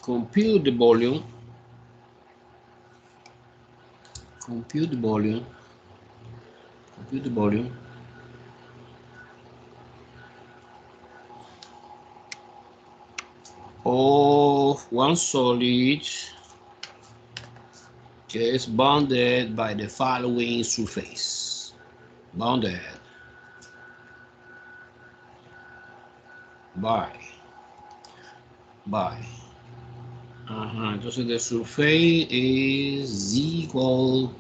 compute the volume. Compute the volume of one solid is bounded by the following surface. Bounded by entonces the surface is z equal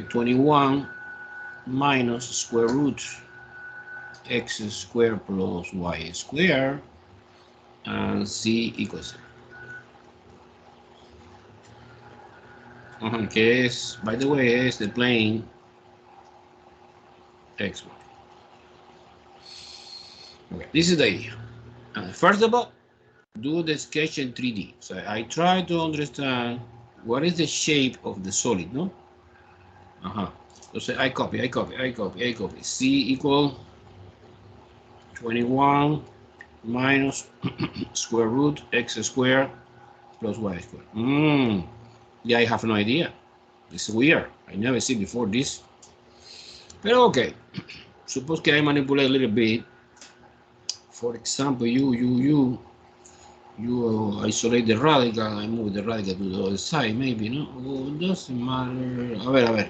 21 minus square root x squared plus y squared, and z equals 0. Que es, by the way, es the plane x1. Okay, this is the idea. First of all, do the sketch in 3D. So I try to understand what is the shape of the solid, no? So I copy. C equal 21 minus square root x squared plus y squared. Yeah, I have no idea. It's weird. I never seen before this. But okay. Suppose I manipulate a little bit. For example, you isolate the radical. I move the radical to the other side, maybe, no? Oh, it doesn't matter. A ver.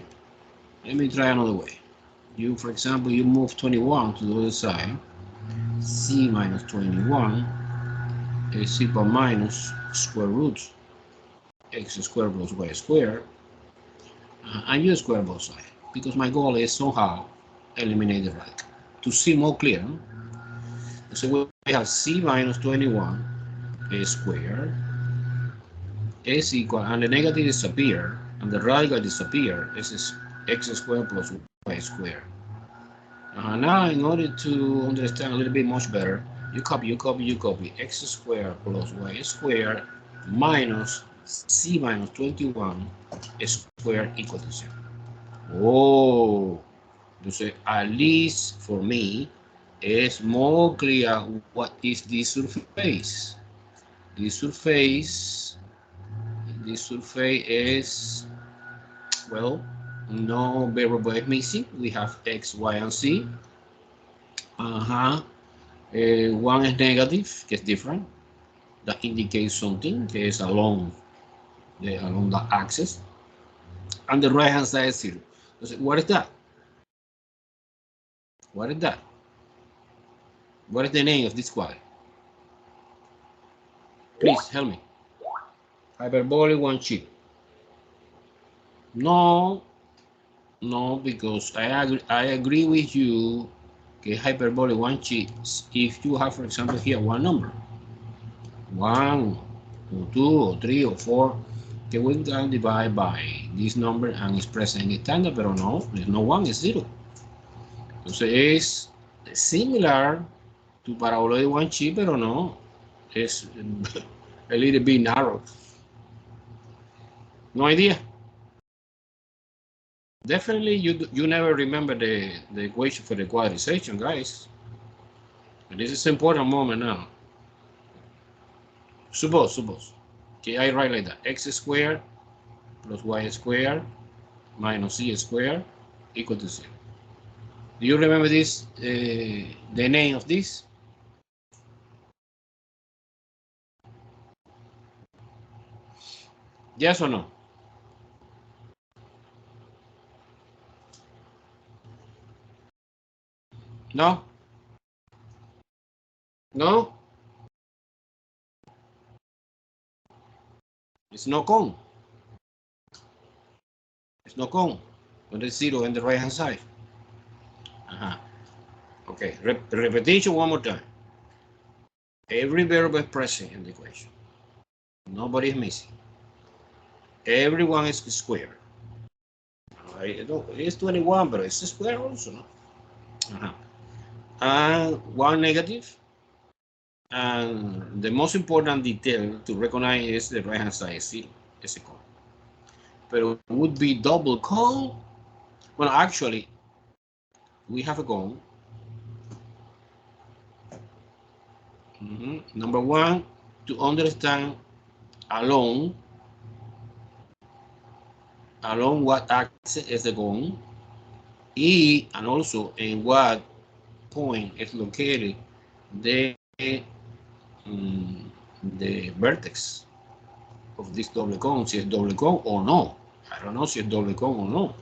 Let me try another way. You, for example, you move 21 to the other side. C minus 21 is equal minus square root x squared plus y squared. And you square both sides, because my goal is somehow eliminate the radical. To see more clear, no? So we have c minus 21 squared is equal, and the negative disappear, and the radical disappear. This is x squared plus y squared. Now, in order to understand a little bit much better, you copy x squared plus y squared minus c minus 21 squared equal to 0. Oh, entonces, at least for me, it's more clear what is this surface. This surface is, well, no variable is missing. We have x, y, and z. One is negative, que es different. That indicates something, que is along the axis. And the right hand side is 0. So what is that? What is that? What is the name of this quadrant? Please help me. Hyperbolic one sheet. No, because I agree with you. Okay, hyperbolic one sheet. If you have, for example, here one number, 1 or 2 or 3 or 4, okay, we can divide by this number and express any standard, pero no, there's no 1, it's 0. Entonces es similar to paraboloid one sheet, pero no, it's a little bit narrow. No idea. Definitely, you never remember the equation for the quadrization, guys. And this is an important moment now. Suppose. Okay, I write like that: x squared plus y squared minus z squared equal to 0. Do you remember this? The name of this? Yes or no? No? No? It's no cone. It's no cone. When there's 0 on the right hand side. Okay, repetition one more time. Every variable is present in the equation. Nobody is missing. Everyone is square. It's 21, but it's a square also, no? And one negative. And the most important detail to recognize is the right hand side is 0. It's a cone. But it would be double cone. Well, actually, we have a cone. Number 1 to understand along what axis is the cone, and also in what point is located the the vertex of this double cone, si es doble cone o no. I don't know si es doble cone o no.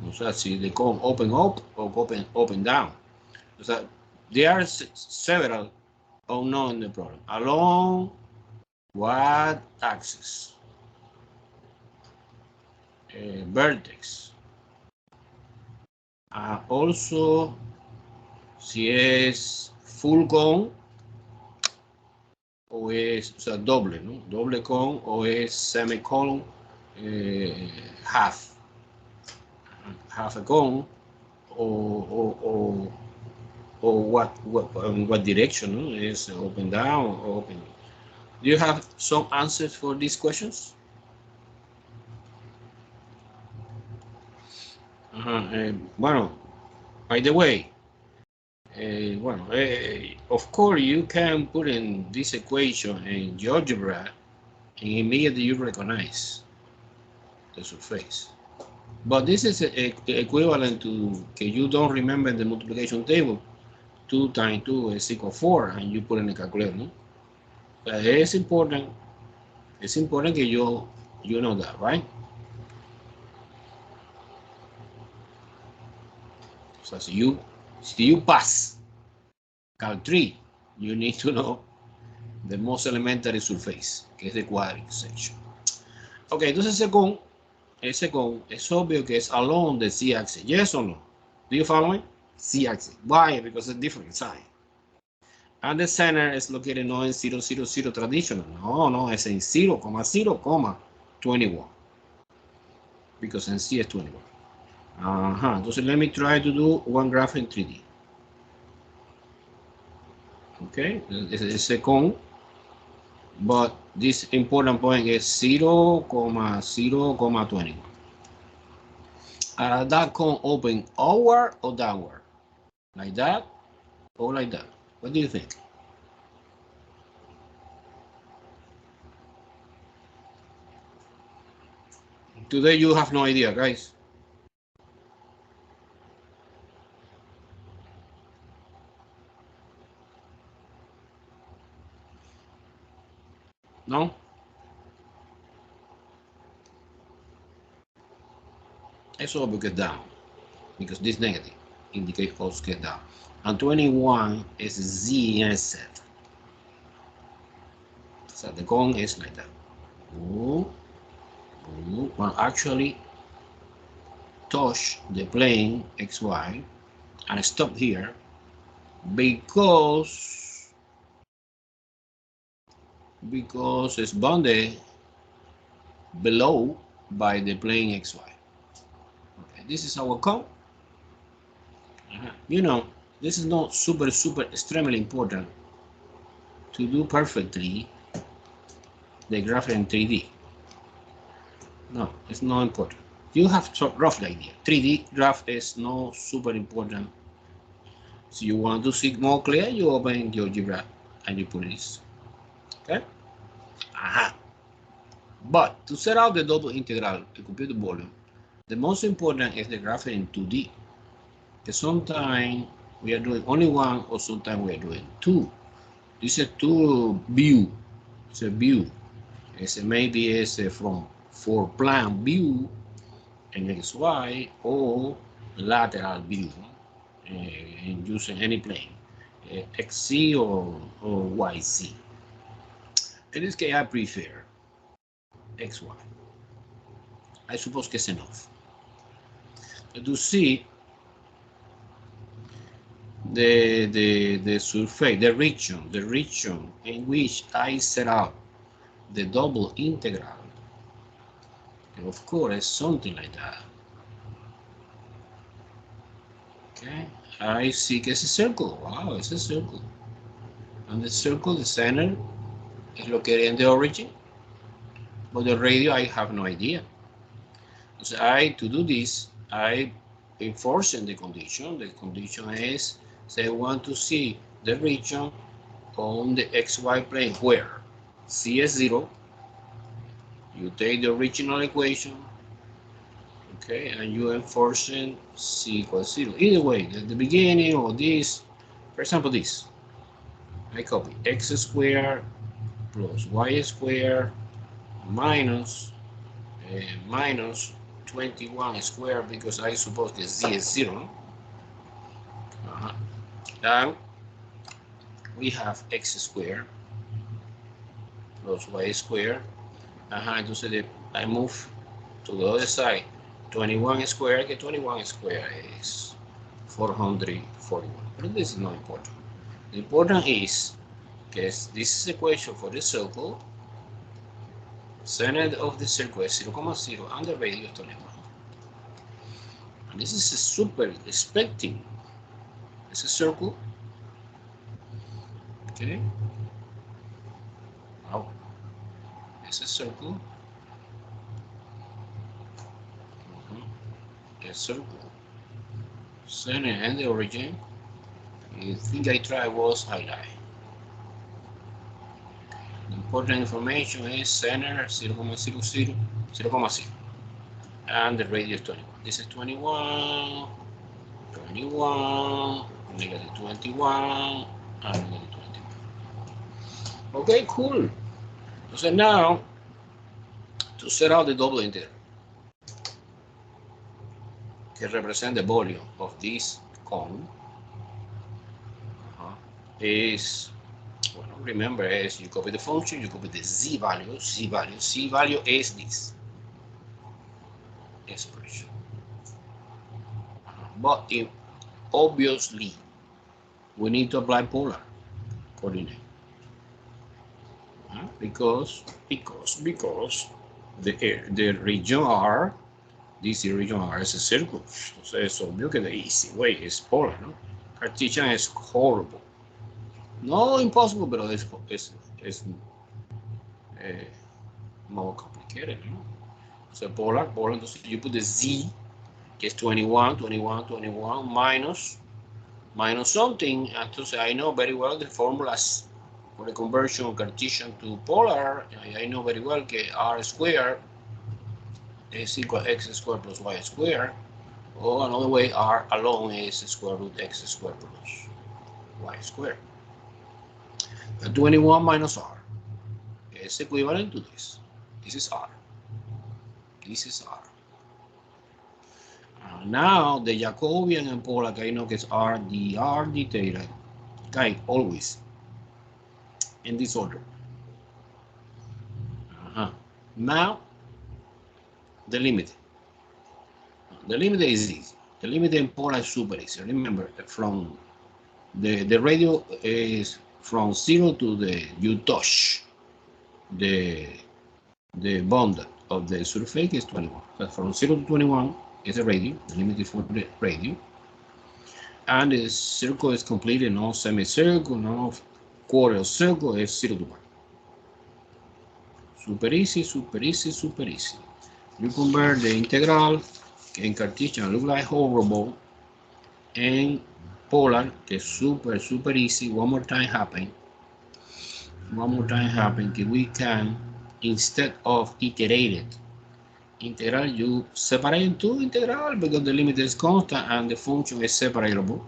O sea, si the cone open up or open down. O sea, there are several unknown in the problem. Along what axis? Vertex. Also, si es full cone o es, o sea, doble, ¿no? Doble cone o es semicolon, half a cone, or what direction, no? Is open down or open. Do you have some answers for these questions? Bueno, by the way, of course you can put in this equation in GeoGebra and immediately you recognize the surface. But this is equivalent to you don't remember the multiplication table. 2 times 2 is equal 4 and you put in the calculator, no? It's important que you know that, right? So si you pass Cal 3, you need to know the most elementary surface, que es the quadratic section. Ok, entonces ese cone es obvio que es along the z-axis. Yes or no? Do you follow me? Z-axis. Why? Because it's a different sign. And the center is located not in 0, 0, 0 traditional. No, it's in 0, 0, 21. Because in C is 21. Entonces, let me try to do one graph in 3D. Okay, it's a cone. But this important point is 0, 0, 21. That cone open upward or downward? Like that or like that? What do you think? Today you have no idea, guys. No? It's obvious get down because this negative indicates also get down. And 21 is Z and Z. So the cone is like that. Well, actually touch the plane XY and stop here because it's bounded below by the plane XY. Okay, this is our cone. You know, this is not super extremely important to do perfectly the graph in 3D. No, it's not important. You have a rough idea. 3D graph is not super important. So you want to see more clear, you open GeoGebra and you put this. Okay? But to set out the double integral to compute the volume, the most important is the graph in 2D. Because sometimes we are doing only one or sometimes we are doing two. This is two view. It's a view. Maybe it's from for plan view in XY or lateral view in using any plane, XZ or YZ. In this case, I prefer XY. I suppose it's enough. To see the surface, the region in which I set up the double integral. And of course, something like that. Okay, I see it's a circle. Wow, it's a circle. And the circle, the center, is located in the origin. But the radius, I have no idea. So to do this, I enforcing the condition. The condition is, say, I want to see the region on the xy plane where c is 0, you take the original equation, okay, and you enforce c equals 0. Either way, at the beginning of this, for example, this, I copy x squared plus y squared minus minus 21 squared, because I suppose the z is 0. Now we have x squared plus y squared. Entonces I move to the other side. 21 squared, que 21 squared is 441. But this is not important. The important is that this is the equation for the circle. Center of the circle is 0,0 and the radius 21. And this is a super expecting. It's a circle. Okay. Now, it's a circle. A circle. Center and the origin. The thing I tried was highlight. The important information is center 0,00, 0,0, and the radius 21. This is 21, 21, negative 21, and negative 21. Okay, cool. So now, to set out the double integral, que represent the volume of this cone, is, well, remember, is you copy the function, you copy the z value, z value is this expression. But obviously, we need to apply polar coordinate. Because the region R, this region R is a circle. So it's obvious that the easy way is polar, no? Cartesian is horrible. No impossible, but it's more complicated, no? So polar, entonces you put the z, que es 21, minus something. Entonces I know very well the formulas for the conversion of Cartesian to polar. I know very well that r squared is equal to x squared plus y squared, or another way, r alone is square root x squared plus y squared. The 21 minus r is equivalent to this. This is r. This is r. Now the Jacobian and polar, I know is r d theta, okay, always in this order. Now the limit. The limit is easy. The limit in polar is super easy. Remember, from the radius is from 0 to the you touch the bond of the surface is 21. But from 0 to 21 is a radius. The limit is for the radius. And the circle is completed, no semicircle, no quarter circle, is 0 to 1. Super easy, super easy, super easy. You convert the integral in Cartesian look like horrible, and polar, que super, super easy. One more time happen, we can, instead of iterated integral, you separate two integral because the limit is constant and the function is separable,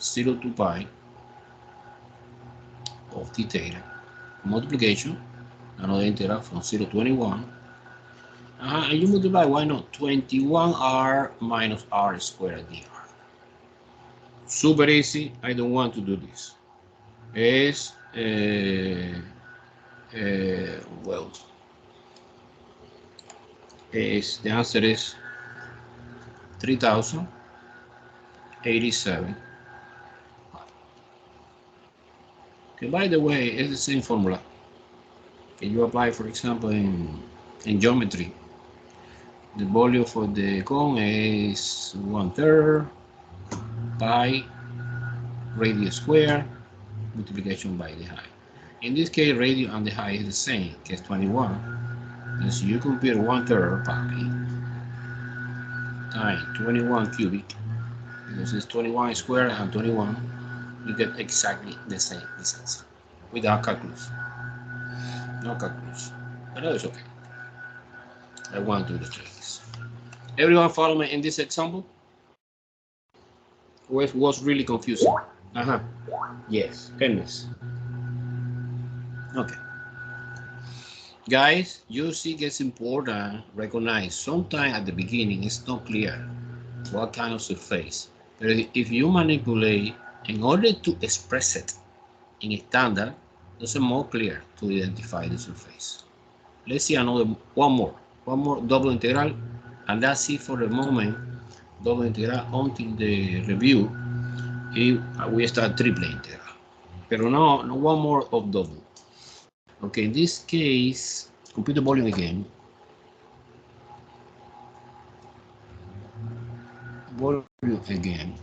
0 to pi of t theta, multiplication, another integral from 0 to 21, and you multiply, why not, 21r minus r squared dr. Super easy. I don't want to do this. Is well, is the answer is 3087. Okay, by the way, it's the same formula. Can you apply, for example, in geometry? The volume for the cone is 1/3 pi radius square multiplication by the height. In this case, radius and the height is the same, case 21. And so you compare 1/3 pi times 21 cubic, because it's 21 square and 21, you get exactly the same distance. without calculus. No calculus. But that is okay. I want to illustrate this. Everyone follow me in this example? Was really confusing. Yes, goodness. Okay. Guys, you see it's important recognize sometimes at the beginning it's not clear what kind of surface. But if you manipulate in order to express it in standard, it's more clear to identify the surface. Let's see one more double integral, and that's it for the moment. Double integral until the review. We start triple integral. Pero no one more of double. Okay, in this case, compute the volume again. Volume again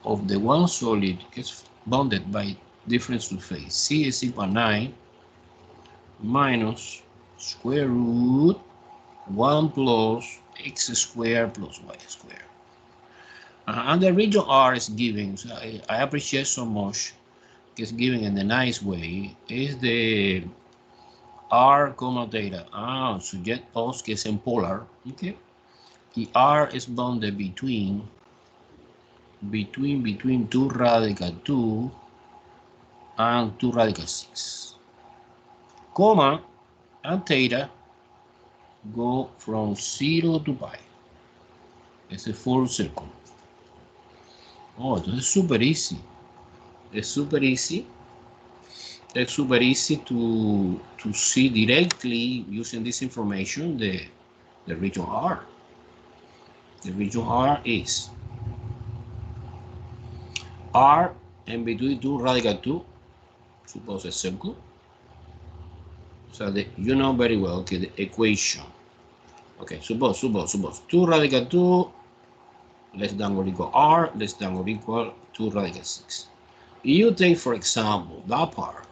of the one solid is bounded by different surface. C is equal to 9 minus square root 1 plus x squared plus y squared. And the region R is given, so I appreciate so much, it's given in a nice way, is the R comma theta. Suggest us que es en polar, okay? The R is bounded between 2 radical 2 and 2 radical 6, comma, and theta go from 0 to pi. It's a full circle. Oh, entonces es super easy. It's super easy. It's super easy to see directly using this information the region R. The region R is R in between 2 radical 2, suppose a circle. So you know very well, okay, the equation. Okay, suppose 2 radical 2 less than or equal R less than or equal 2 radical 6. You take, for example, that part,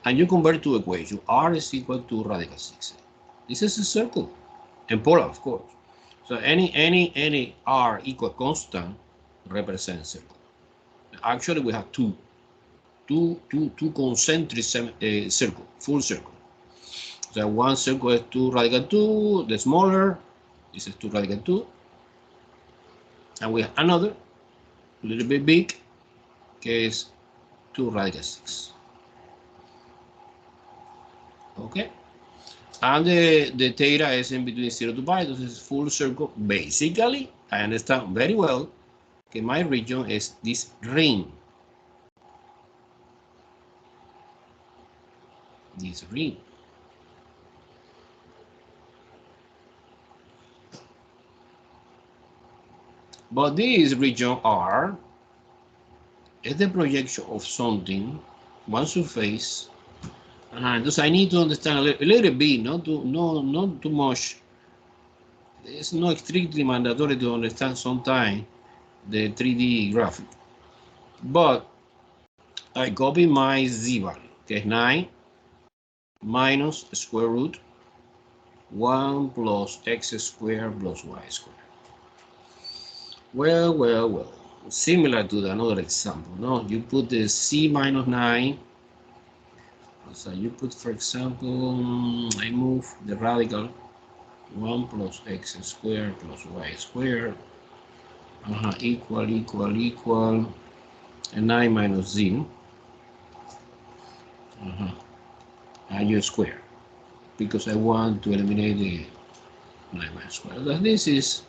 and you convert to equation. R is equal to radical 6. This is a circle, and polar, of course. So any R equal constant represents circle. Actually, we have two concentric circle, full circle. So one circle is 2 radical 2, the smaller, this is 2 radical 2. And we have another, a little bit big, is 2 radical 6. Okay? And the theta is in between 0 to pi, this is full circle. Basically, I understand very well that my region is this ring. This ring. But this region R is the projection of something, one surface. Thus I need to understand a little bit, not too much. It's not strictly mandatory to understand sometimes the 3D graphic. But I copy my z value, que es 9 minus square root 1 plus x squared plus y squared. Well. Similar to another example, no? You put the c minus 9. So you put, for example, I move the radical 1 plus x squared plus y squared equal and 9 minus z and you square, because I want to eliminate the 9 minus square. This is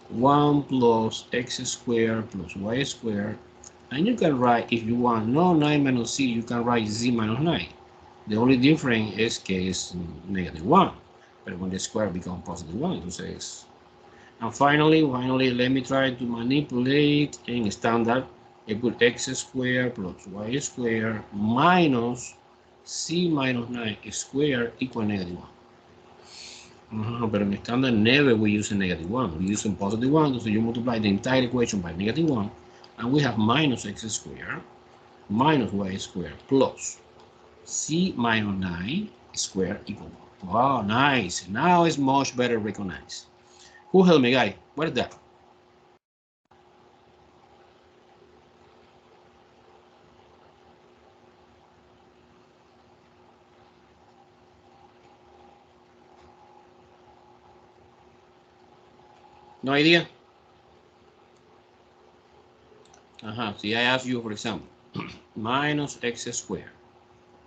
1 plus x squared plus y squared, and you can write, if you want, no 9 minus z, you can write z minus 9. The only difference is case negative 1, but when the square becomes positive 1, it says. And finally, let me try to manipulate in standard. I put x squared plus y squared minus c minus 9 squared equal negative 1. But in standard, never we use a negative 1. We use a positive 1, so you multiply the entire equation by negative 1, and we have minus x squared minus y squared plus c minus 9 squared equal 1. Wow, nice. Now it's much better recognized. Who helped me, guy? What is that? No idea? See, I ask you, for example, minus x squared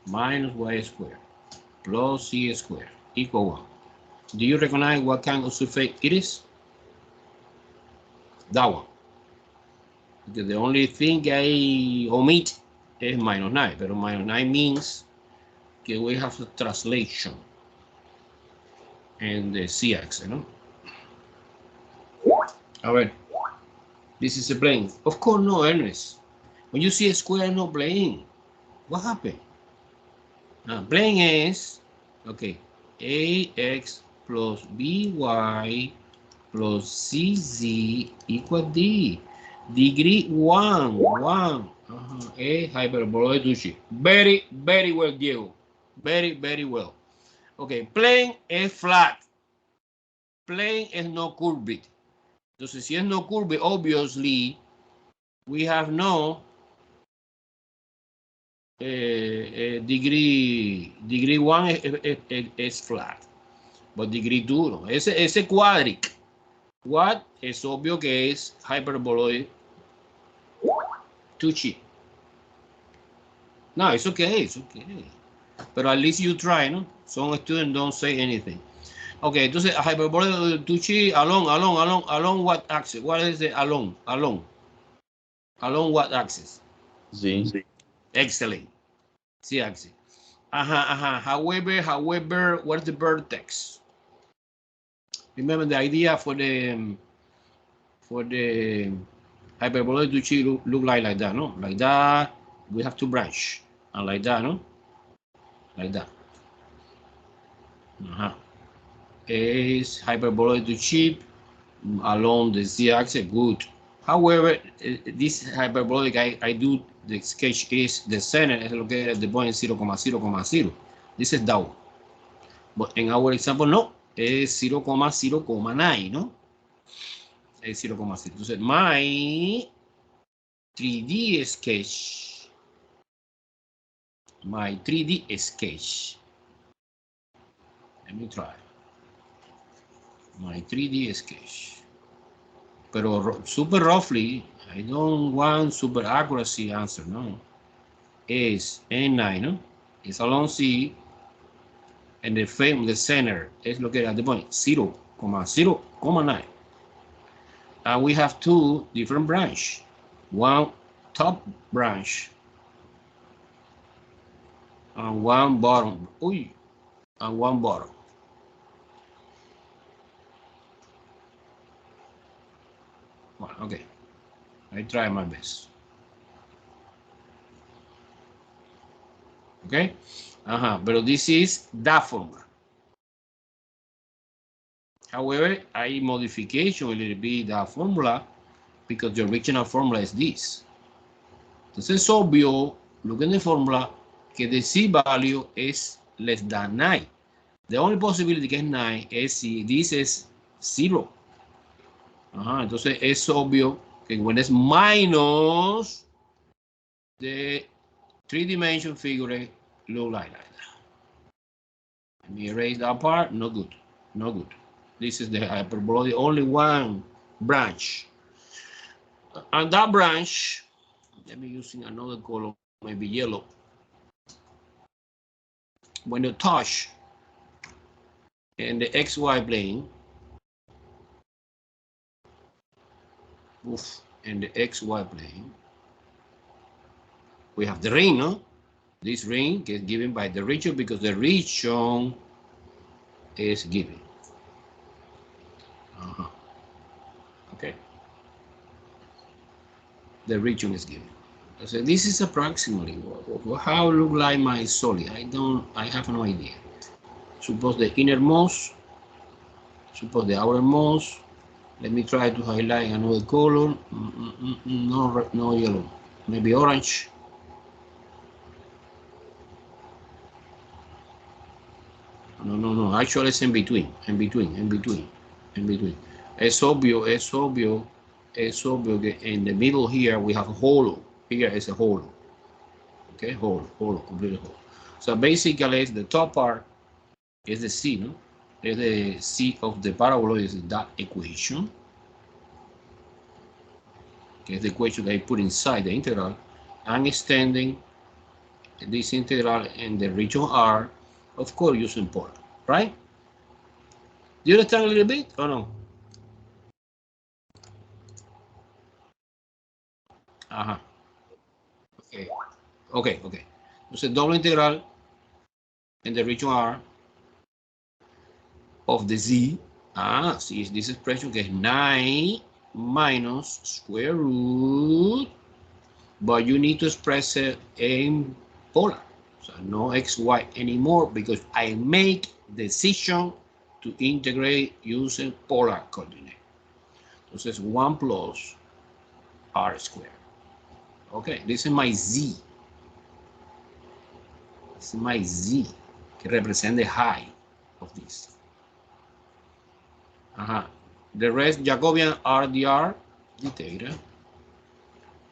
minus y squared plus c squared equal 1. Do you recognize what kind of surface it is? That one. Because the only thing I omit is minus 9, but minus 9 means that we have a translation and the c-axis, ¿no? A ver, this is a plane. Of course, no, Ernest. When you see a square, no plane. What happened? Plane is, okay, ax plus by plus cz equal d. Degree 1. A hyperboloid Ducci. Very, very well, Diego. Very, very well. Okay, plane es flat. Plane es no curved. Entonces, si es no curved, obviously, we have no degree 1 es flat. But degree 2 no. Ese quadric. What? Es obvio que es hyperboloid Tucci. No, it's okay, it's okay. But at least you try, no? Some students don't say anything. Okay, entonces hyperboloid Tucci along what axis? What is the along? Along what axis? Z. Excellent. Z axis. However, what's the vertex? Remember the idea for the hyperboloid Tucci look like that, no? Like that, we have two branch, and like that, no? Like that. Is hyperboloid Tucci along the z-axis, good. However, this hyperbolic I do the sketch is the center is located at the point 0,0,0. This is that one. But in our example, no, es 0,0,9, no? Es 0,0. Entonces, my 3D sketch. My 3D sketch. Let me try. My 3D sketch. Pero super roughly, I don't want super accuracy answer, no. Is N9, no? It's along C, and the frame, the center, is located at the point 0,0,9. And we have two different branches. One top branch and one bottom. And one bottom. Well, okay. I try my best. Okay? But this is that formula. However, I modification a little bit that formula because the original formula is this. Entonces es obvio, look at the formula, que the C value is less than 9. The only possibility que es 9 es si this is 0. Entonces es obvio que when it's minus, the three-dimensional figure look like that. Let me erase that part. No good. No good. This is the hyperboloid, only one branch. And that branch, let me using another color, maybe yellow. When you touch in the XY plane, in the XY plane, we have the ring, no? This ring is given by the region because the region is given. Okay. The region is given. So this is approximately how look like my solid. I have no idea. Suppose the innermost, suppose the outermost. Let me try to highlight another color. No yellow, maybe orange. No. Actually, it's in between. It's obvio that in the middle here we have a hollow. Here is a hollow. Okay, hollow, completely hollow. So basically, the top part is the C, no? Is the C of the paraboloid is that equation. okay, the equation that I put inside the integral, and extending this integral in the region R, of course, using polar, right? Do you understand a little bit or no? Uh-huh. Okay. Okay. So double integral in the region R of the z. See this expression que es 9 minus square root, but you need to express it in polar. So no xy anymore because I make decision to integrate using polar coordinate. Entonces 1 plus r squared. Okay, this is my z. This is my z, que represent the height of this. The rest Jacobian are the theta.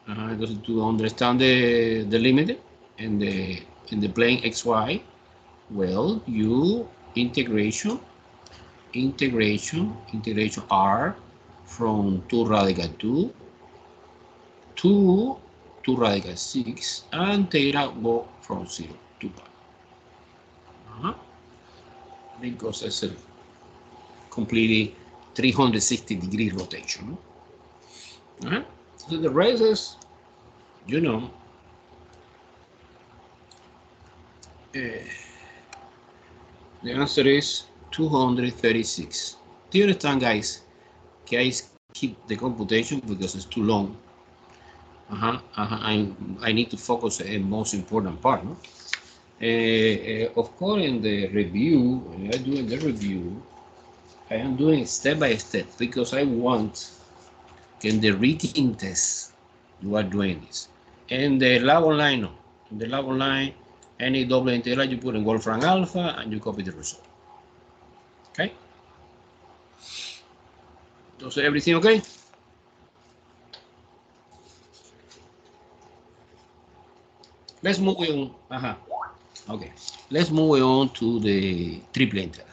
Entonces, to understand the limit in the plane xy, well, you integration r from 2 radical 2 to 2 radical 6, and theta go from 0 to pi. Because it's a completely 360-degree rotation. So the rest is, you know, the answer is 236. Do you understand, guys? Okay, I skip the computation because it's too long. I need to focus on the most important part. No? Of course, in the review, when I'm doing the review, I am doing step by step because I want in the written test you are doing this. In the lab online, no. In the lab online, any double integral you put in Wolfram alpha and you copy the result. Okay? So everything okay? Let's move on. Okay. Let's move on to the triple integral.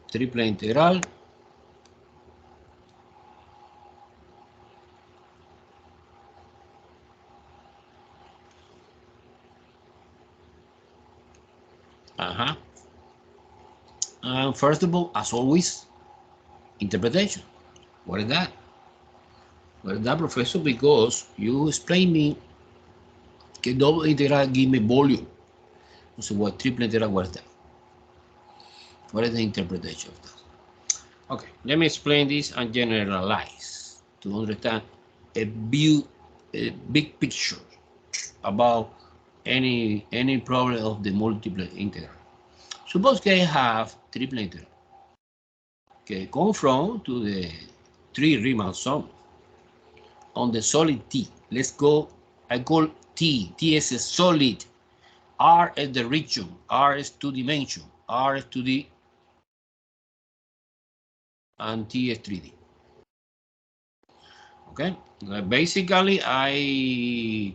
Triple integral. First of all, as always, interpretation. What is that? What is that, professor? Because you explain me que double integral give me volume. So what triple integral, what is that? What is the interpretation of that? Okay, let me explain this and generalize to understand a big picture about any problem of the multiple integral. Suppose I have triple integral. Okay, confront to the 3 Riemann sum on the solid T. Let's go. I call T. T is a solid. R is the region. R is 2 dimension. R is 2D. And T is 3D. Okay. Basically, I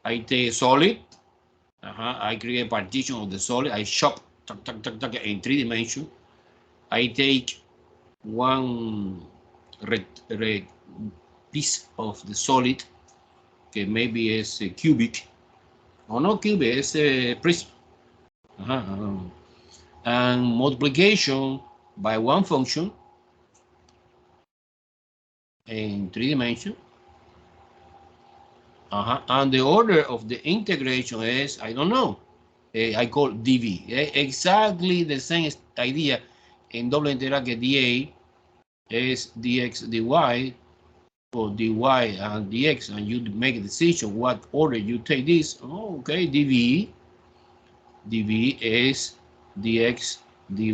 take a solid. I create a partition of the solid. I chop in 3 dimensions. I take one piece of the solid, que maybe is a cubic, or not cubic, it's a prism. And multiplication by one function in 3 dimensions. And the order of the integration is, I don't know, I call dv. Exactly the same idea in double integral que dA is dx dy, or dy and dx, and you make a decision what order you take this. Okay, dv is dx dy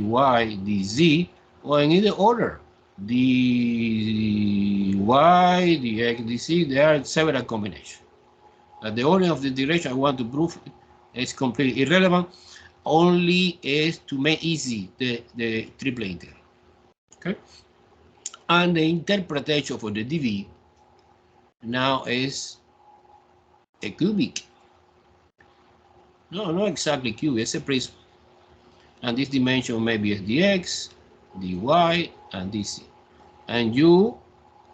dz, or in either order, dy dx dz. There are several combinations. The order of the integration I want to prove is completely irrelevant. Only is to make easy the triple integral. Okay, and the interpretation for the dv now is a cubic. No, not exactly cubic, it's a prism. And this dimension maybe is dx, dy, and dc. And you,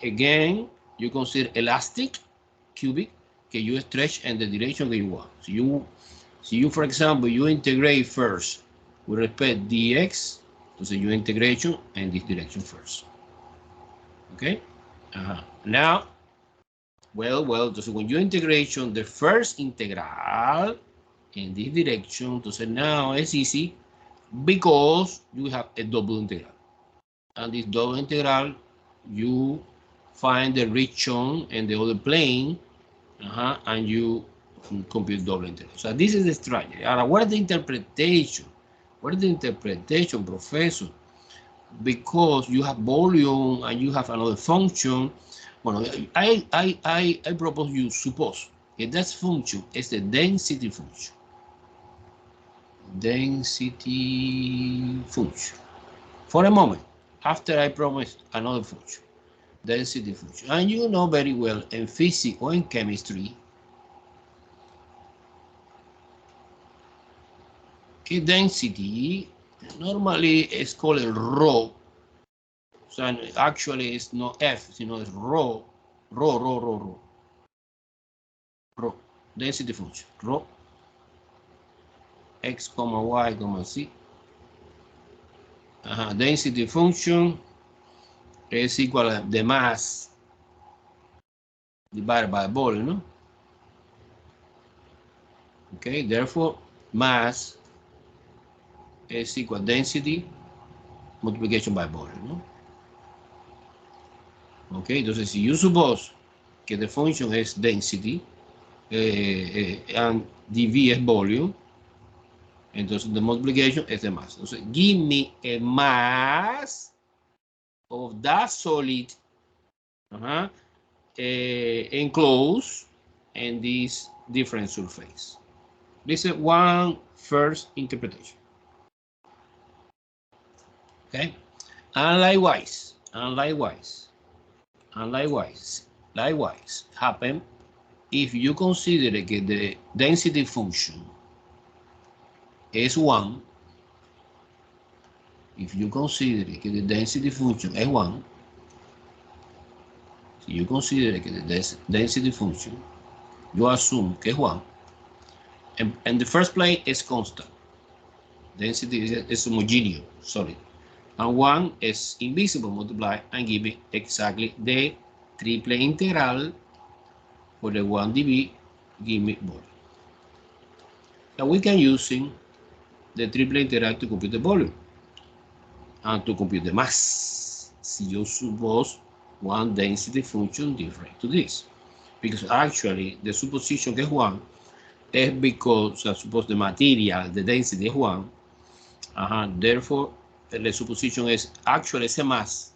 again, you consider elastic, cubic, que you stretch in the direction that you want. So you, for example, you integrate first with respect dx, so you integration in this direction first. Okay? Now, well, so when you integration the first integral in this direction, so now it's easy because you have a double integral. And this double integral, you find the region in the other plane, and you compute double integral. So this is the strategy. What is the interpretation? What is the interpretation, professor? Because you have volume and you have another function. Well, I propose you suppose that that function is the density function. Density function. For a moment, after I promise another function, density function. And you know very well in physics or in chemistry, density normally is called rho. So actually it's not F, you know, it's rho, density function, rho, x comma y comma z. Density function is equal to the mass divided by volume, no? Okay, therefore mass is equal to density multiplication by volume, no? Okay, entonces si you suppose que the function is density and dv es volume, entonces the multiplication is the mass. Entonces give me a mass of that solid enclosed in this different surface. This is one first interpretation. Okay, and likewise happen if you consider that the density function is 1. If you consider that the density function is 1, si you consider that the density function, you assume que es 1, and the first plane is constant. Density is homogeneous, solid. And 1 is invisible, multiply and give me exactly the triple integral for the 1 dv, give me volume. Now we can using the triple integral to compute the volume and to compute the mass. Si you suppose one density function different to this, because actually the supposition que es 1 is because I suppose the material, the density is 1. Therefore, the supposition is actually it's a mass,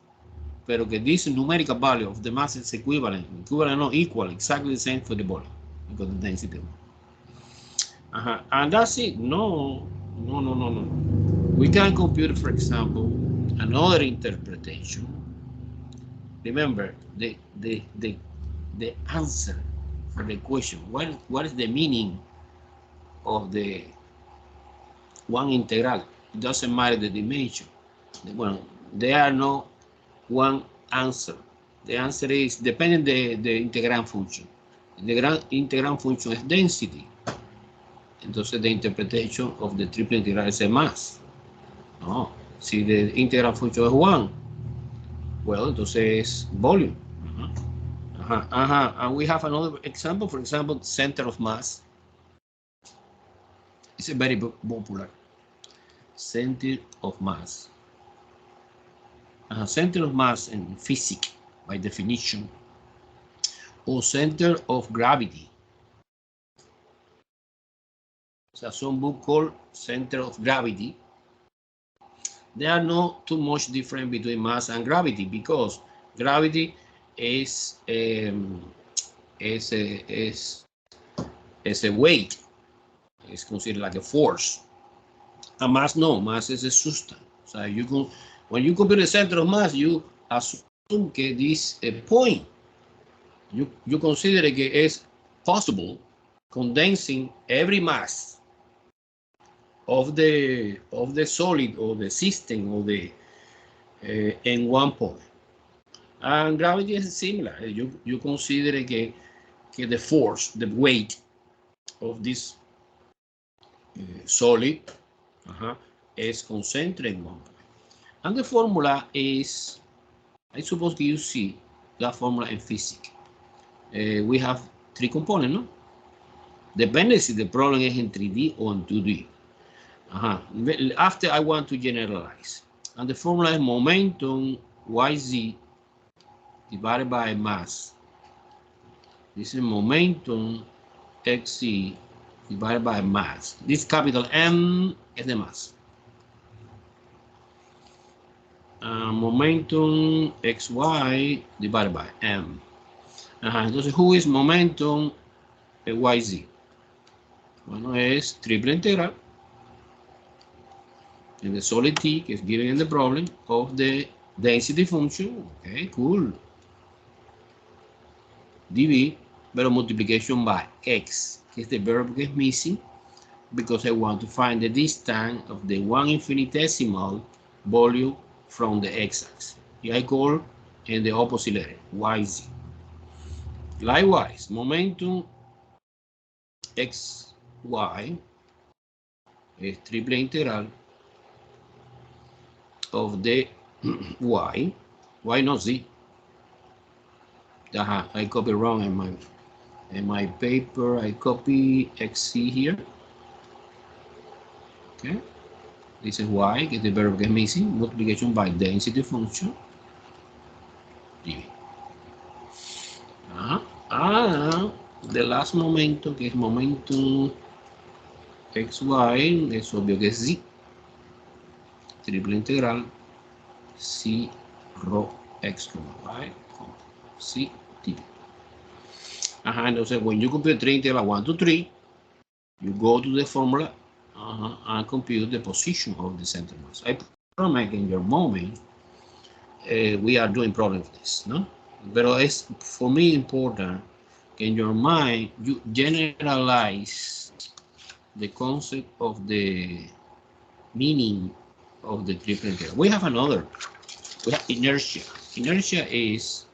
pero que this numerical value of the mass is equivalent, no equal, exactly the same for the volume, because the density. And that's it. No. We can compute, for example, another interpretation. Remember the answer for the question. What is the meaning of the one integral? It doesn't matter the dimension. Well, there are no one answer. The answer is depending the integrand function. The integrand function is density. Entonces the interpretation of the triple integral is a mass. No, si the integral function is 1, well, entonces es volume. And we have another example, for example, center of mass. It's a very popular. Center of mass. Center of mass in physics, by definition, or center of gravity. So some book called center of gravity. There are not too much difference between mass and gravity, because gravity is a weight. It's considered like a force. And mass, no, mass is a substance. So when you compute the center of mass, you assume that this point, you consider it is possible condensing every mass of the solid or the system or the in one point. And gravity is similar. You consider que the force, the weight of this solid is concentrated in one point. And the formula is, I suppose you see that formula in physics. We have three components, no? Depende si the problem is in 3D or in 2D. After I want to generalize. And the formula is momentum yz divided by mass. This is momentum xc divided by mass. This capital M is the mass. Momentum xy divided by m. Entonces, who is momentum yz? Bueno, es triple integral in the solid T, que is given in the problem, of the density function. Okay, cool. dv, pero multiplication by x, que is the verb que is missing, because I want to find the distance of the one infinitesimal volume from the x-axis. I call in the opposite letter, yz. Likewise, momentum xy is triple integral of the y not z. I copy wrong in my paper. I copy xc here. Okay, this is y, que the verb is missing, multiplication by density function dv. The last momentum, que es momentum xy, es obvio que es z, triple integral c rho x, y, c dv. Entonces, when you compute 3 integral 1 to 3, you go to the formula and compute the position of the center mass. I promise in your moment, we are doing problems with this, no? But it's for me important in your mind you generalize the concept of the meaning of the triple integral. We have another. We have inertia. Inertia is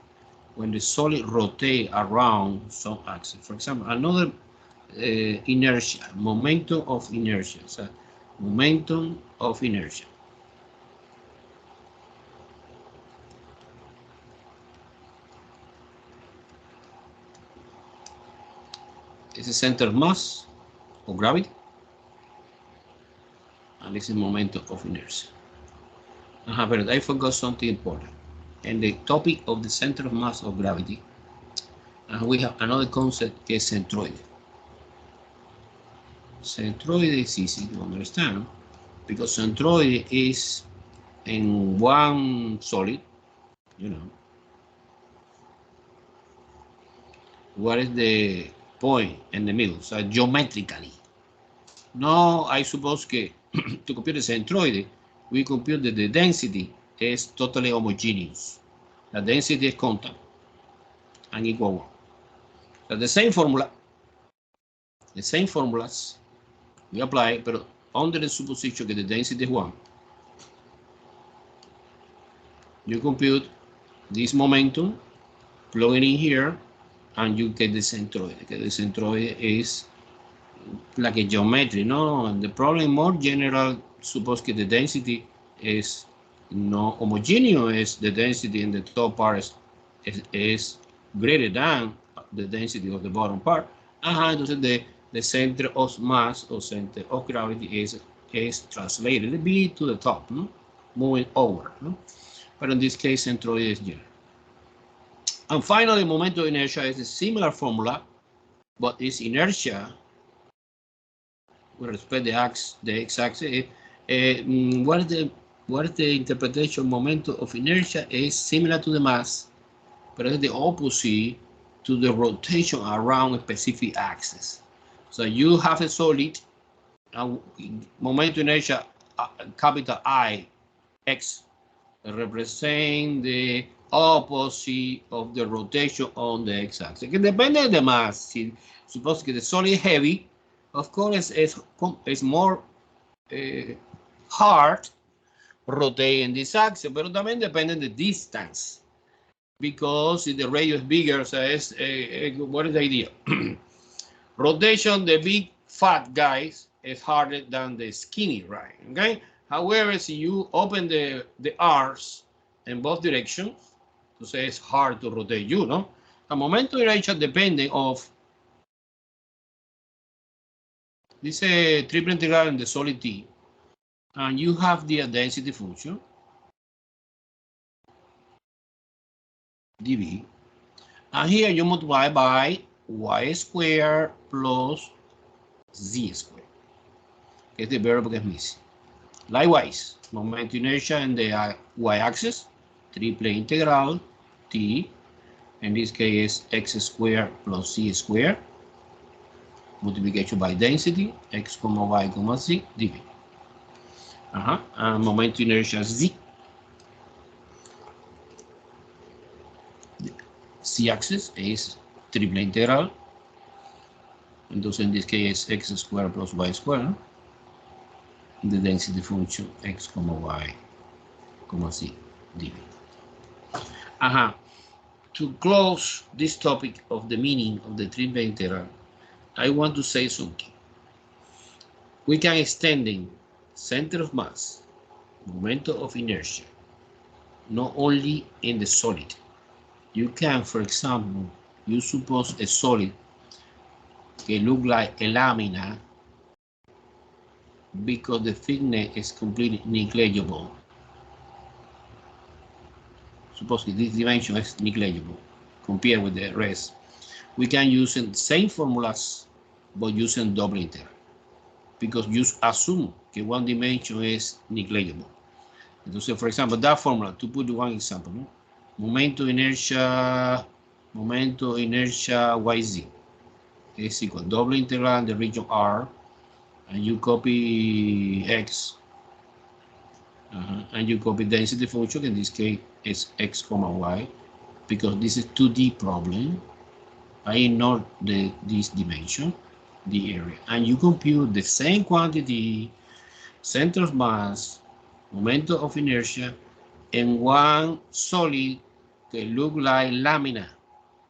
when the solid rotates around some axis. For example, another inertia, momentum of inertia. So momentum of inertia. This is center of mass of gravity, and this is momentum of inertia. But I forgot something important. In the topic of the center of mass of gravity, we have another concept que es centroide. Centroide is easy to understand because centroide is in one solid, you know. What is the point in the middle? So geometrically. No, I suppose que to compute the centroid, we compute that the density is totally homogeneous. The density is constant and equal 1. So the same formula, the same formulas we apply, but under the supposition that the density is 1. You compute this momentum, plug it in here, and you get the centroid. The centroid is like a geometry, no? And the problem more general, suppose that the density is not homogeneous, the density in the top part is greater than the density of the bottom part. Entonces the center of mass or center of gravity is translated a bit to the top, no? Moving over, no? But in this case, centroid is general. And finally, momentum of inertia is a similar formula, but it's inertia with respect to the x-axis. What is the interpretation? Momentum of inertia is similar to the mass, but it's the opposite to the rotation around a specific axis. So you have a solid, momentum inertia, capital I, x, represent the opposite of the rotation on the x-axis. It depends on the mass. Suppose that the solid is heavy, of course, it's more hard rotating this axis, pero también depende de distance. Because if the radius is bigger, so what is the idea? Rotation, the big fat guys is harder than the skinny, right? Okay. However, if you open the arms in both directions, to say it's hard to rotate you, no? A momento de inertia depending of this triple integral in the solid T, and you have the density function dv, and here you multiply by y squared plus z squared, que es the variable que es missing. Likewise, moment inertia in the y-axis, triple integral t, in this case x squared plus z squared, multiplication by density, x comma y comma z, dv. And moment inertia z, z-axis is triple integral, entonces in this case x squared plus y squared, the density function x comma y comma z dv. To close this topic of the meaning of the triple integral, I want to say something. We can extend in center of mass, moment of inertia, not only in the solid. You can, for example, you suppose a solid that look like a lamina because the thickness is completely negligible. Suppose this dimension is negligible compared with the rest. We can use the same formulas, but using double integral, because you assume that one dimension is negligible. Entonces, for example, that formula, to put one example, no? Momento inertia yz is equal double integral in the region R, and you copy x, and you copy density function. In this case, it's x comma y, because this is 2D problem. I ignore this dimension, the area, and you compute the same quantity, center of mass, moment of inertia, in one solid that look like lamina.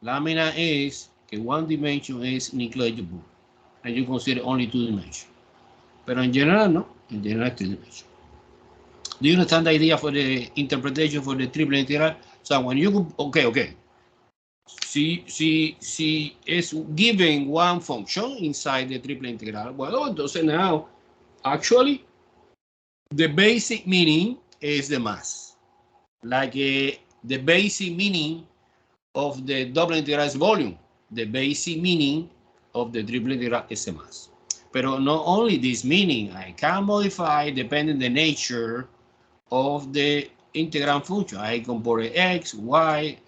Lamina is that one dimension is negligible, and you consider only two dimensions. But in general, no, in general, two dimensions. Do you understand the idea for the interpretation for the triple integral? So when you, okay. See, is given one function inside the triple integral. Well, entonces now, actually, the basic meaning is the mass. Like the basic meaning of the double integral is volume. The basic meaning of the triple integral is the mass. But not only this meaning, I can modify depending the nature of the integrand function. I compare x, y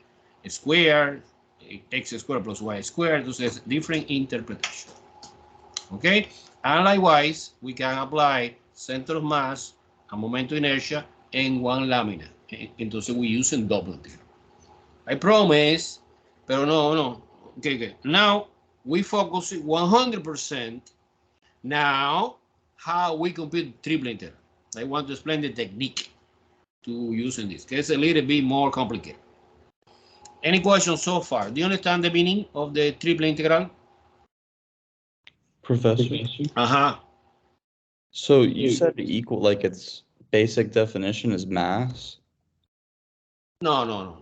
squared, x squared plus y squared. Entonces, different interpretation. Okay? And likewise, we can apply center of mass and moment of inertia in one lamina. Entonces, we use in double integral. I promise, pero no. Okay. Now, we focus 100% now how we compute triple integral. I want to explain the technique to using this. It's a little bit more complicated. Any questions so far? Do you understand the meaning of the triple integral? Professor? So you said equal, like its basic definition is mass? No.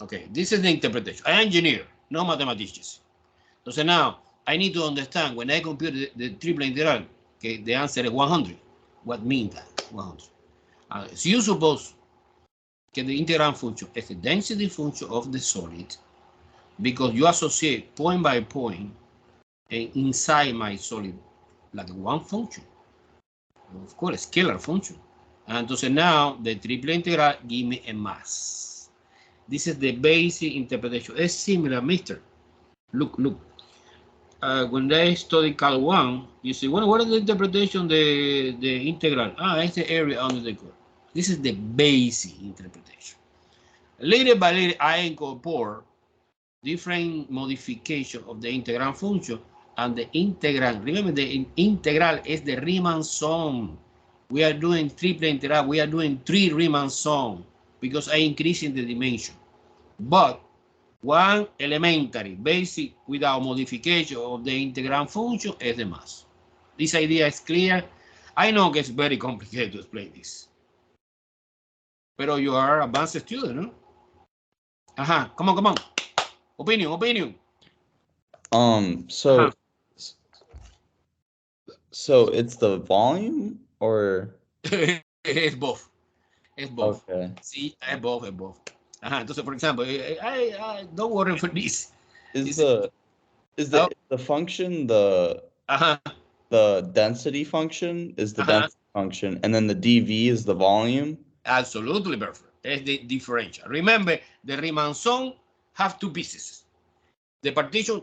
Okay, this is the interpretation. I am engineer, no mathematician. So now, I need to understand when I compute the triple integral, okay, the answer is 100. What means that, 100? So you suppose that the integrand function is the density function of the solid, because you associate point by point and inside my solid like one function. Of course, scalar function. And so now the triple integral give me a mass. This is the basic interpretation. It's similar, mister. Look. When they study Cal 1, you see, what is the interpretation the integral? It's the area under the curve. This is the basic interpretation. Little by little, I incorporate different modification of the integrand function and the integrand. Remember, the integral is the Riemann sum. We are doing triple integral. We are doing 3 Riemann zone because I increasing the dimension. But one elementary, basic, without modification of the integrand function is the mass. This idea is clear. I know it's very complicated to explain this. But you are an advanced student, no? Come on. Opinion. So it's the volume or? It's both. It's both. Okay. See, it's both. Entonces, for example, I don't worry for this. Is the function the density function is the density function, and then the dV is the volume? Absolutely perfect. It's the differential. Remember, the Riemann zone have 2 pieces. The partition,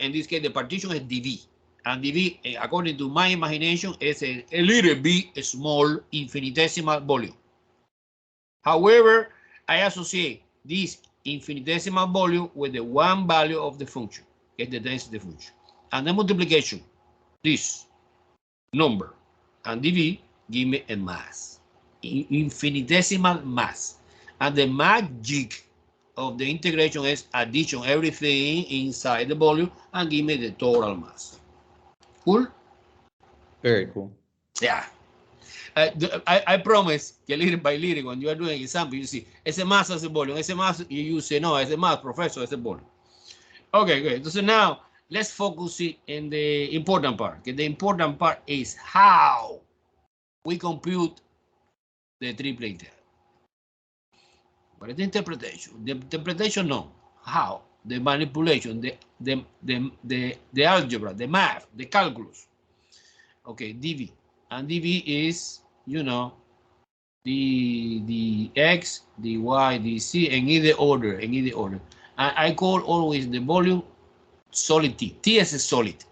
in this case, the partition is dV. And dV, according to my imagination, is a little bit small infinitesimal volume. However, I associate this infinitesimal volume with the one value of the function, is the density function. And the multiplication, this number, and dV give me a mass, infinitesimal mass. And the magic of the integration is addition everything inside the volume and give me the total mass. Cool? Very cool. Yeah. I promise que little by little, when you are doing example, you see, ese mass es el volume, ese mass, you say, no, ese mass, professor, es el volume. Okay, good. So now, let's focus in the important part. Okay? The important part is how we compute the triple integral. What is the interpretation? The interpretation, no. How? The manipulation, the algebra, the math, the calculus. Okay, dV. And dV is, you know, the x, the y, the c, in either order, And I call always the volume solid T. T is a solid.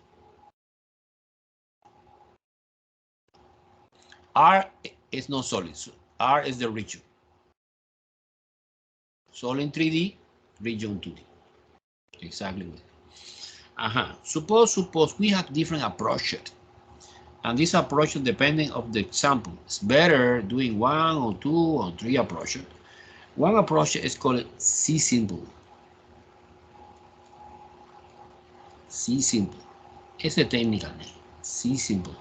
R is not solid. So R is the region. Solid 3D, region 2D. Exactly. Suppose we have different approaches. And this approach, depending on the example, it's better doing 1 or 2 or 3 approaches. One approach is called C simple. C simple. It's a technical name. C simple.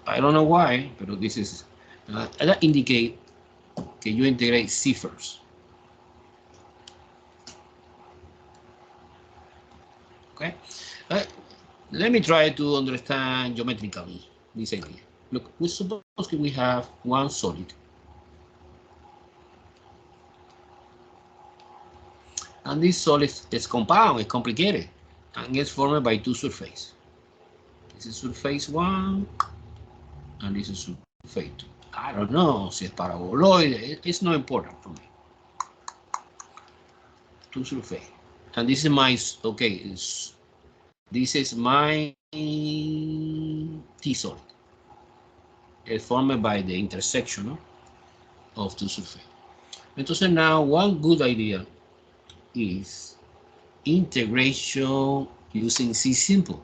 I don't know why, but this is that indicate that you integrate C first. Okay. Let me try to understand geometrically this idea. Look, we suppose we have one solid. And this solid is compound, it's complicated, and it's formed by 2 surfaces. This is surface 1, and this is surface 2. I don't know si es paraboloid, it's not important for me. 2 surfaces. And this is my, okay, this is my T solid. It's formed by the intersection of 2 surfaces. Entonces now, one good idea is integration using C simple,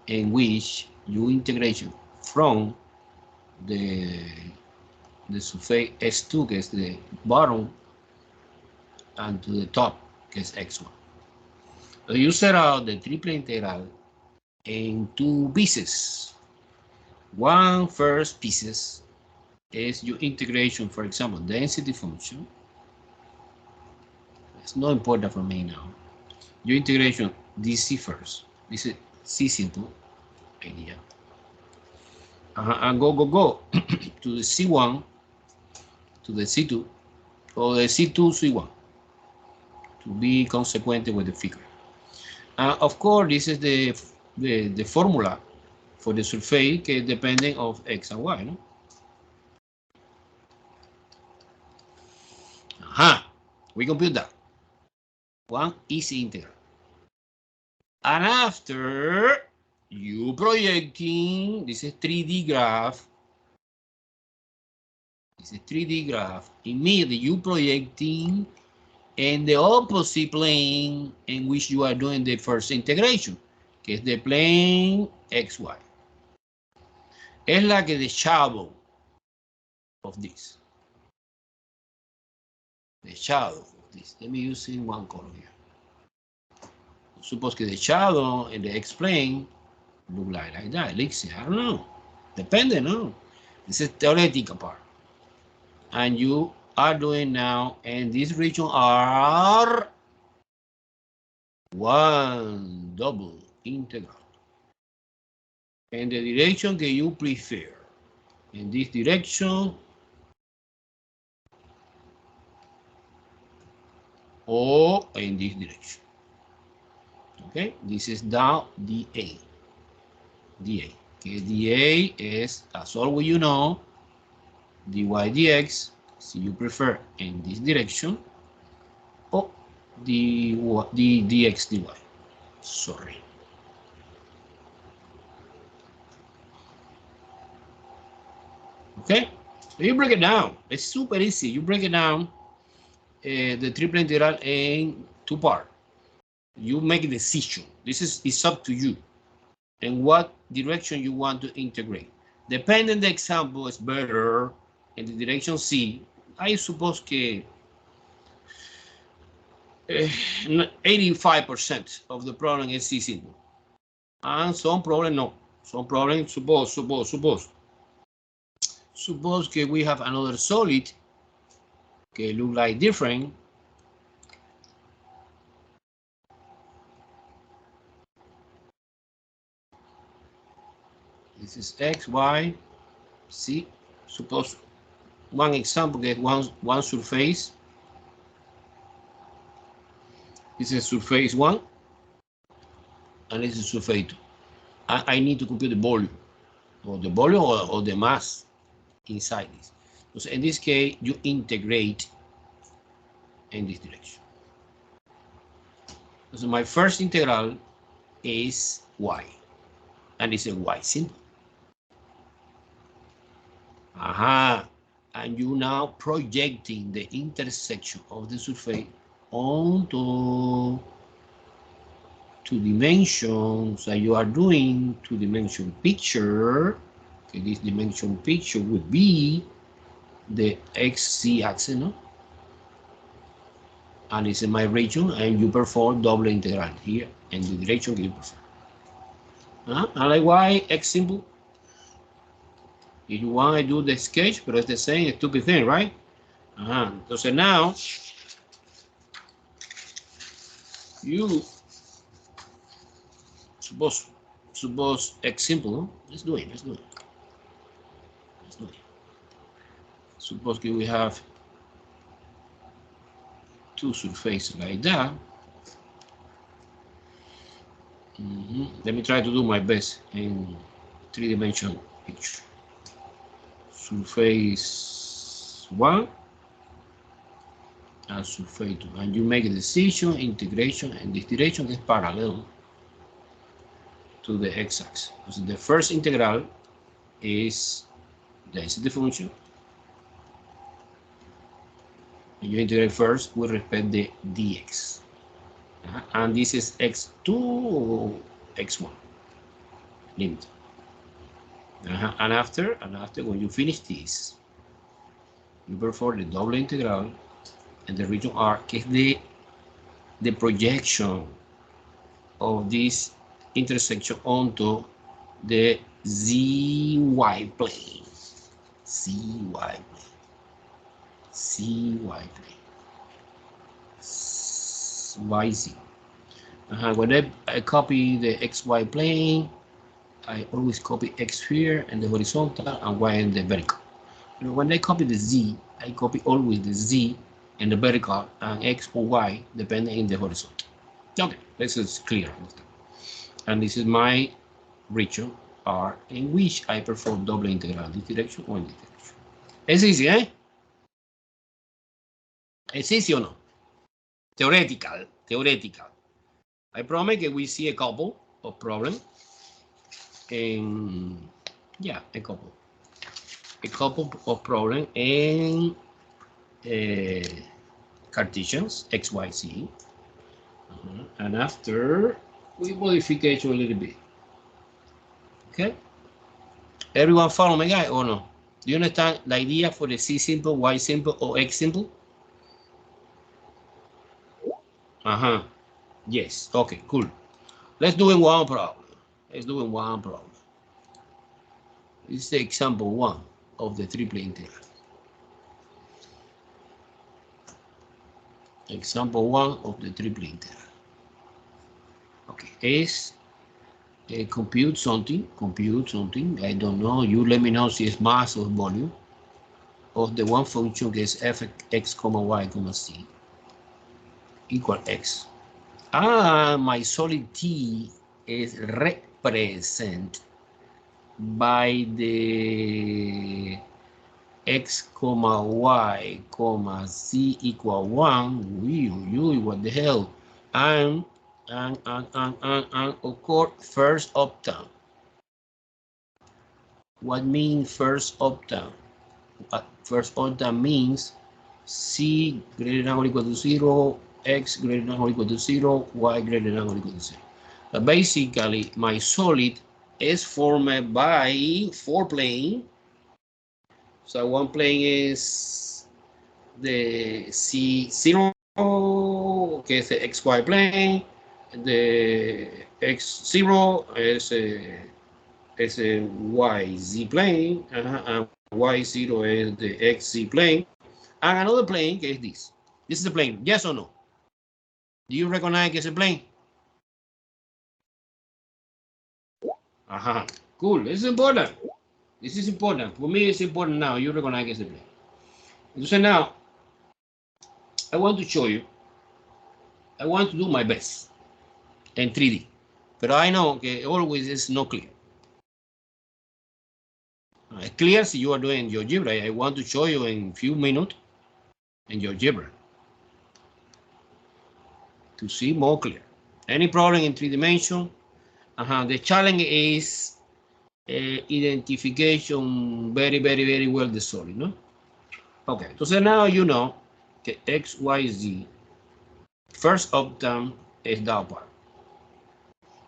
in which you integration from the surface S2, que is the bottom, and to the top, que is X1. So you set out the triple integral in 2 pieces. One first pieces is your integration, for example, density function. It's not important for me now. Your integration DC first. This is C simple idea. And go to the C1, to the C2, or the C2 C1, to be consequent with the figure. Of course, this is the formula for the surface, depending of X and Y, no? We compute that. One easy integral. And after you projecting, this is 3D graph. This is 3D graph. Immediately you projecting in the opposite plane in which you are doing the first integration, que is the plane XY. es la que the shadow of this. The shadow of this. Let me use in one color here. Suppose que the shadow and the X-plane look like that. Let's see, I don't know. Depende, no? This is theoretical part. And you are doing now, and this region are one double integral. And the direction that you prefer. In this direction, or in this direction. Okay, this is now dA. dA. Okay, dA is, as always you know, dy dx, so you prefer in this direction, or the dx dy. Sorry. Okay, so you break it down. It's super easy. You break it down, the triple integral in two parts. You make a decision. This is it's up to you, and what direction you want to integrate. Depending the example is better in the direction C. I suppose que 85% of the problem is C simple, and some problem no. Some problem suppose that we have another solid que look like different. This is X, Y, C. Suppose one example get one surface. This is surface 1, and this is surface 2. I need to compute the volume, or the mass inside this. So in this case, you integrate in this direction. So my first integral is y, and it's a y simple. And you now projecting the intersection of the surface onto two dimensions that you are doing two-dimension picture. Okay, this dimension picture would be the XZ axis, no? And it's in my region, and you perform double integral here in the direction you prefer. And like y, X simple. If you want, I do the sketch, but it's the same stupid thing, right? Entonces now, you suppose X simple. Let's do it. Suppose we have two surfaces like that. Let me try to do my best in three-dimensional picture. Surface 1 and surface 2, and you make a decision, integration, and this direction is parallel to the x-axis. So the first integral is density function. You integrate first with respect to the dx. And this is x2 or x1 limit. And after when you finish this, you perform the double integral and the region R, que es the projection of this intersection onto the zy plane. YZ. When I copy the XY plane, I always copy X here and the horizontal and Y in the vertical. When I copy the Z, I copy always the Z and the vertical and X or Y depending in the horizontal. Okay, this is clear. And this is my region R in which I perform double integral in this direction or in this direction. It's easy, eh? It's easy or no? Theoretical. I promise that we see a couple of problems. Yeah, a couple of problems in Cartesians, X, Y, Z. And after we modification a little bit. Okay. Everyone follow me, guy, or no? Do you understand the idea for the C simple, Y simple, or X simple? Yes. Okay, cool. Let's do it one problem. Let's do it one problem. This is the example 1 of the triple integral. Example 1 of the triple integral. Okay, is compute something. I don't know. You let me know if it's mass or volume of the one function that is f(x, y, c) equal x. My solid t is represented by the x, y, z equal 1. What the hell? And occur first uptown. What means first uptown? First uptown means c greater than or equal to 0, x greater than or equal to 0, y greater than or equal to 0. Basically, my solid is formed by 4 planes. So one plane is the C0, que es the XY plane. The X0 is a YZ plane. And Y0 is the XZ plane. And another plane que es this. This is a plane. Yes or no? Do you recognize it's a plane? Cool. This is important. This is important. For me, it's important now. You recognize it's a plane. So now, I want to show you. I want to do my best in 3D. But I know que always is not clear. Clear si you are doing GeoGebra. I want to show you in a few minutes in GeoGebra to see more clear. Any problem in 3 dimension? The challenge is identification very well the solid, no? Okay, so now you know que X, Y, Z first uptown is that part.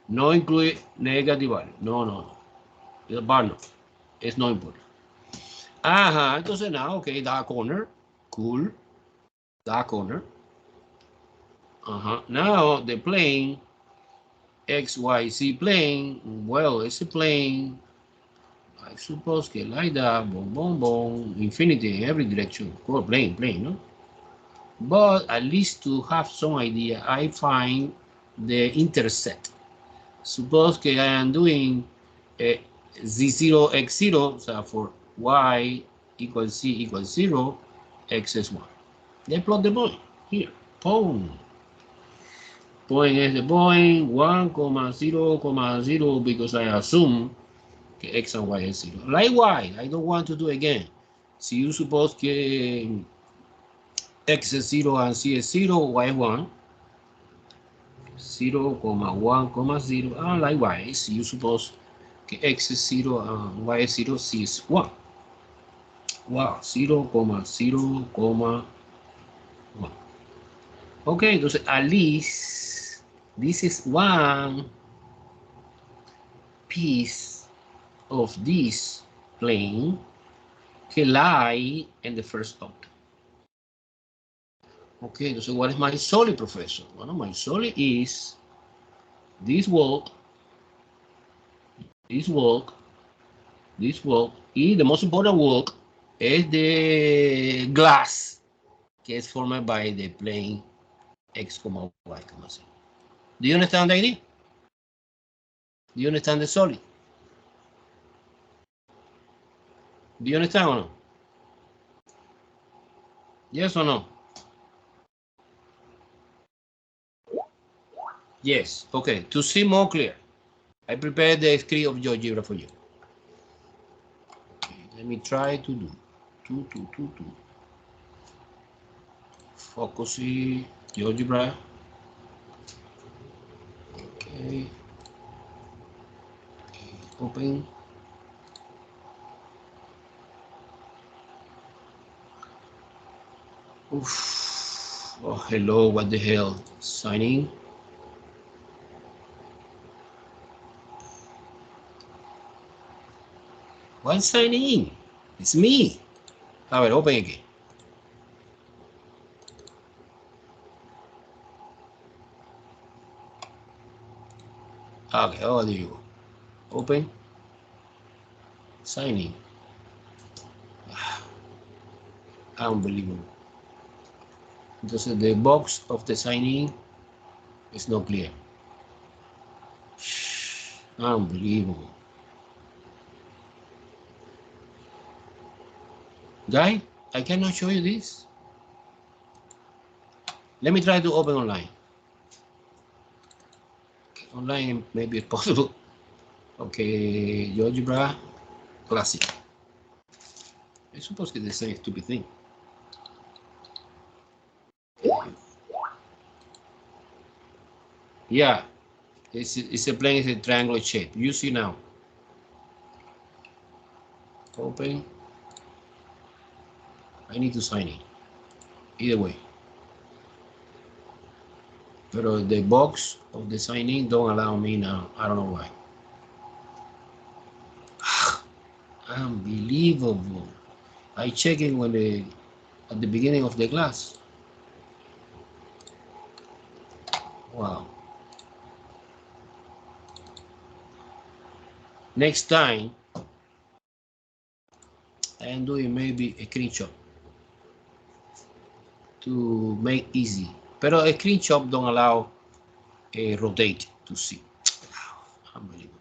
No include negative value. No. The bar no. It's not important. Entonces now, okay, that corner. Cool. That corner. Now the plane, XYZ plane, well, it's a plane. I suppose que like that, boom, infinity in every direction. Of course, plane, no? But at least to have some idea, I find the intercept. Suppose que I am doing Z0, X0, so for Y equals Z equals 0, X is 1. They plot the point here. Boom. Point is the point 1, 0, because I assume que X and Y is 0. Likewise, I don't want to do again. Si you suppose que X is 0 and C is 0, Y is 1. 0, 1, 0. And likewise, you suppose que X is 0 and Y is 0, C is 1. Wow, 0, 0, 1. Okay, entonces at least this is one piece of this plane que lie in the first octave. Okay, entonces what is my solid, professor? Well, my solid is this walk, y the most important walk is the glass que is formed by the plane X, Y, Z. Do you understand the idea? Do you understand the solid? Do you understand or no? Yes or no? Yes. Okay. To see more clear, I prepared the script of GeoGebra for you. Okay, let me try to do. Focus GeoGebra. Okay. Open. Oof. Oh, hello. What the hell? Signing. What's signing in? It's me. A ver, open again. Okay, oh, there you go. Open. Sign in. Unbelievable. Entonces, the box of the sign in is not clear. Unbelievable. Guy, I cannot show you this. Let me try to open online. Online maybe it's possible. Okay, GeoGebra Classic. I suppose it's the same stupid thing. Yeah, it's a plane, it's a triangular shape. You see now. Open. I need to sign in. Either way. But the box of the sign in don't allow me now. I don't know why. Unbelievable. I checked it when at the beginning of the class. Wow. Next time, I am doing maybe a screenshot to make easy. Pero a screenshot don't allow a rotate to see. Unbelievable.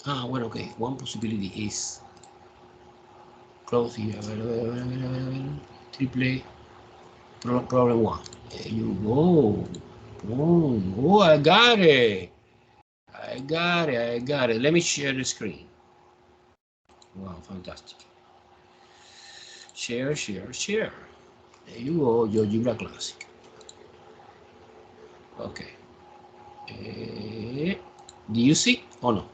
Well, okay. One possibility is close here. Triple problem one. There you go. Boom. Oh, I got it. I got it. Let me share the screen. Wow, fantastic. Share. There you go, GeoGebra Classic. Okay. Do you see or no?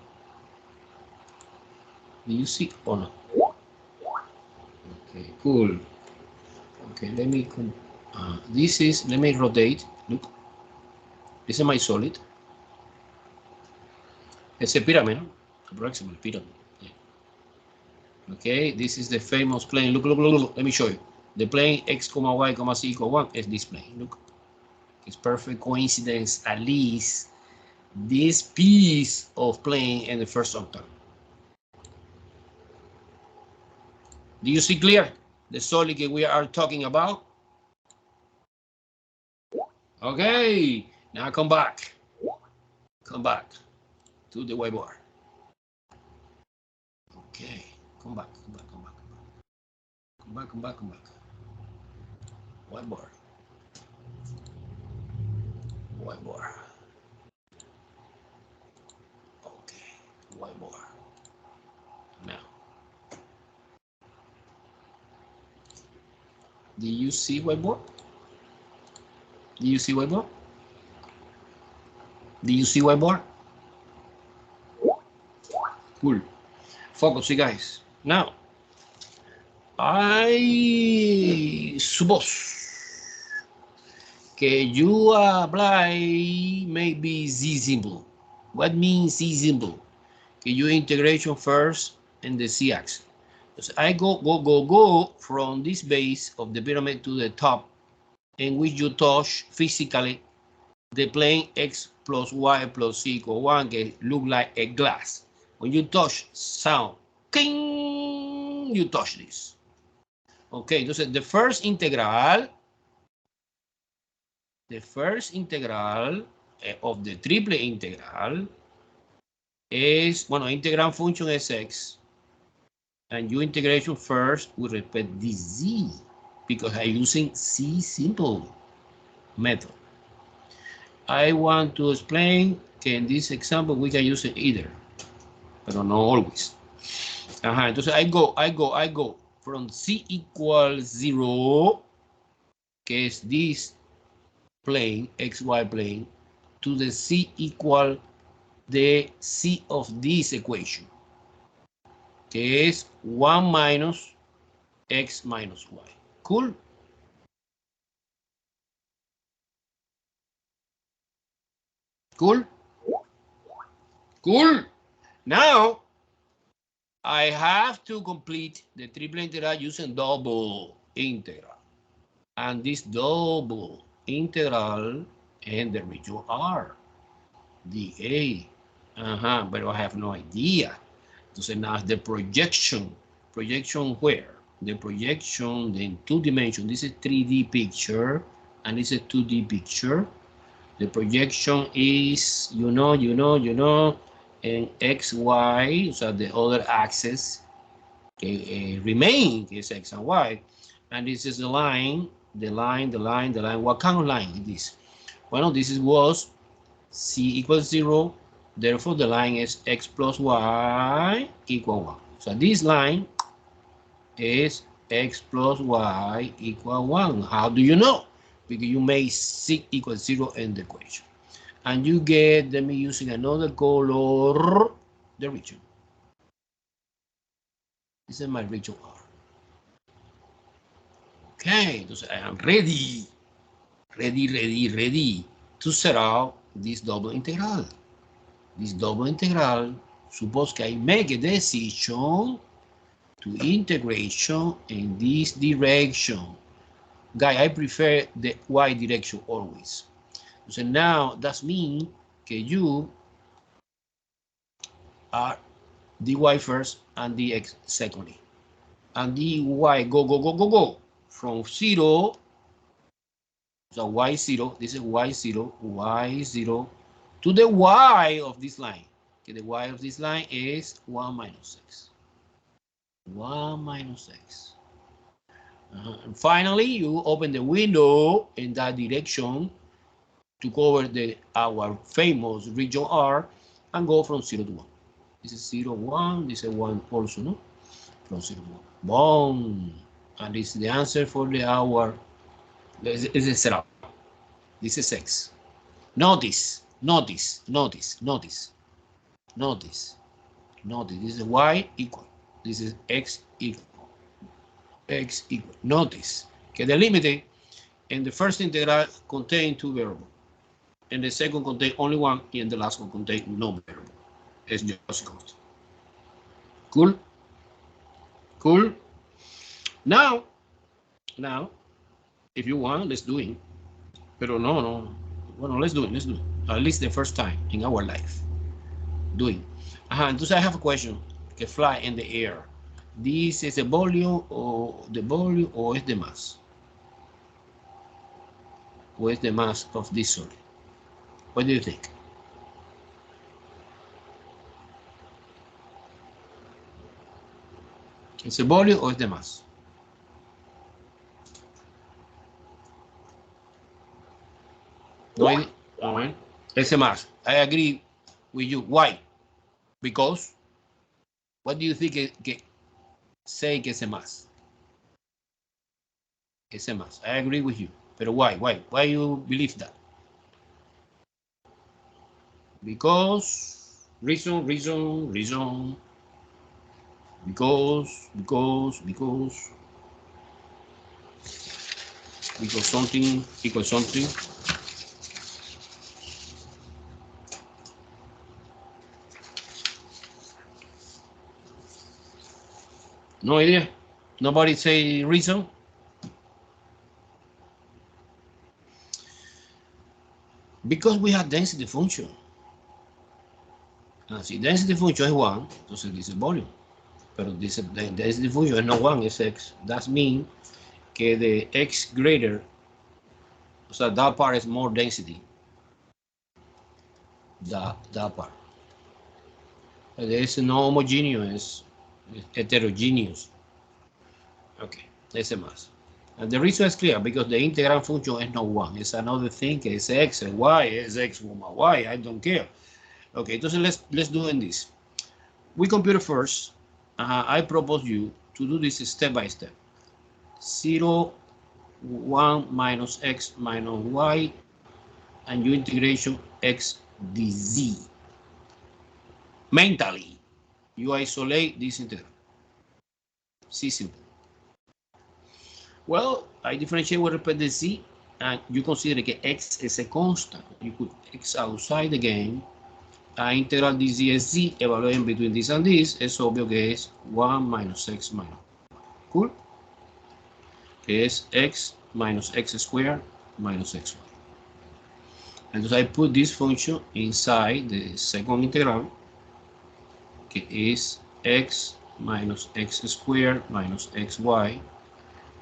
Do you see or no? Okay, cool. Okay, let me let me rotate. Look, this is my solid. It's a pyramid, no? Approximate pyramid. Yeah. Okay, this is the famous plane. Look. Let me show you. The plane x, y, z equal 1 is this plane. Look, it's perfect coincidence. At least this piece of plane in the first octave. Do you see clear the solid that we are talking about? Okay, now come back. Come back to the whiteboard. Okay, come back. Whiteboard. Okay, whiteboard. Now, do you see whiteboard? Do you see whiteboard? Cool. Focus, you guys. Now, I suppose que you apply maybe Z symbol. What means Z symbol? Que you integration first in the Z axis. So I go from this base of the pyramid to the top, in which you touch physically the plane x plus y plus z equal 1, que look like a glass. When you touch, sound, king, you touch this. Okay, entonces the first integral of the triple integral is, bueno, integrand function is x, and you integration first with respect to this z, because I'm using Z simple method. I want to explain que in this example we can use it either, but not always. Entonces I go from Z equals 0, que es this plane, xy plane, to the Z equal the Z of this equation, que es 1 minus x minus y. Cool? Cool? Cool. Now, I have to complete the triple integral using double integral. And this double integral in the region R, dA. But I have no idea. Entonces now the projection. Projection where? The projection in 2 dimensions. This is 3D picture and this is 2D picture. The projection is, you know, and X, Y, so the other axis remain is X and Y. And this is the line. What kind of line is this? Well, this was C equals 0. Therefore, the line is X plus Y equal 1. So this line is X plus Y equal 1. How do you know? Because you make C equals 0 in the equation. And you get them using another color, the region. This is my region R. Okay, so I am ready to set out this double integral. This double integral, suppose I make a decision to integration in this direction. Guy, I prefer the Y direction always. So now that means that you are dy first and dx secondly. And dy go from 0. So y0, this is y0 to the y of this line. Okay, the y of this line is 1 minus x. 1 minus x. And finally, you open the window in that direction to cover our famous region R and go from 0 to 1. This is 0, 1. This is 1 also, no? From 0 to 1. Boom. And this is the answer for our. This is set up. This is x. Notice. This is y equal. This is x equal. Notice that the limit in the first integral contain 2 variables. And the second contain only 1, and the last one contain no variable. It's just constant. Cool? Cool? Now, if you want, let's do it. Pero no. Well, let's do it. At least the first time in our life. Do it. Entonces I have a question. Que fly in the air. This is a volume or is the mass? What is the mass of this solid? What do you think? It's a volume or is the mass? No, it's a mass. I agree with you. Why? Because what do you think say que es a mass? It's a mass. I agree with you. But why? Why you believe that? Because reason. Because something equals something. No idea. Nobody say reason. Because we have density function. Si density function is 1, entonces dice volume. Pero dice density function is not 1, it's x. That means que the x greater, o sea, that part is more density. That part. There is no homogeneous, it's heterogeneous. Okay, that's a mass. And the reason is clear because the integral function is not 1. It's another thing. It's x and y. It's x, y. I don't care. Okay, so let's do this. We compute first. I propose you to do this step by step. 0, 1 minus x minus y, and you integration x dz. Mentally, you isolate this integral. See, simple. Well, I differentiate with respect to z. and you consider that x is a constant, you put x outside the game, integral this es z, evaluating between this and this, es obvio que es 1 minus x minus y. Cool? Que es x minus x squared minus xy. Entonces I put this function inside the second integral, que is x minus x squared minus xy,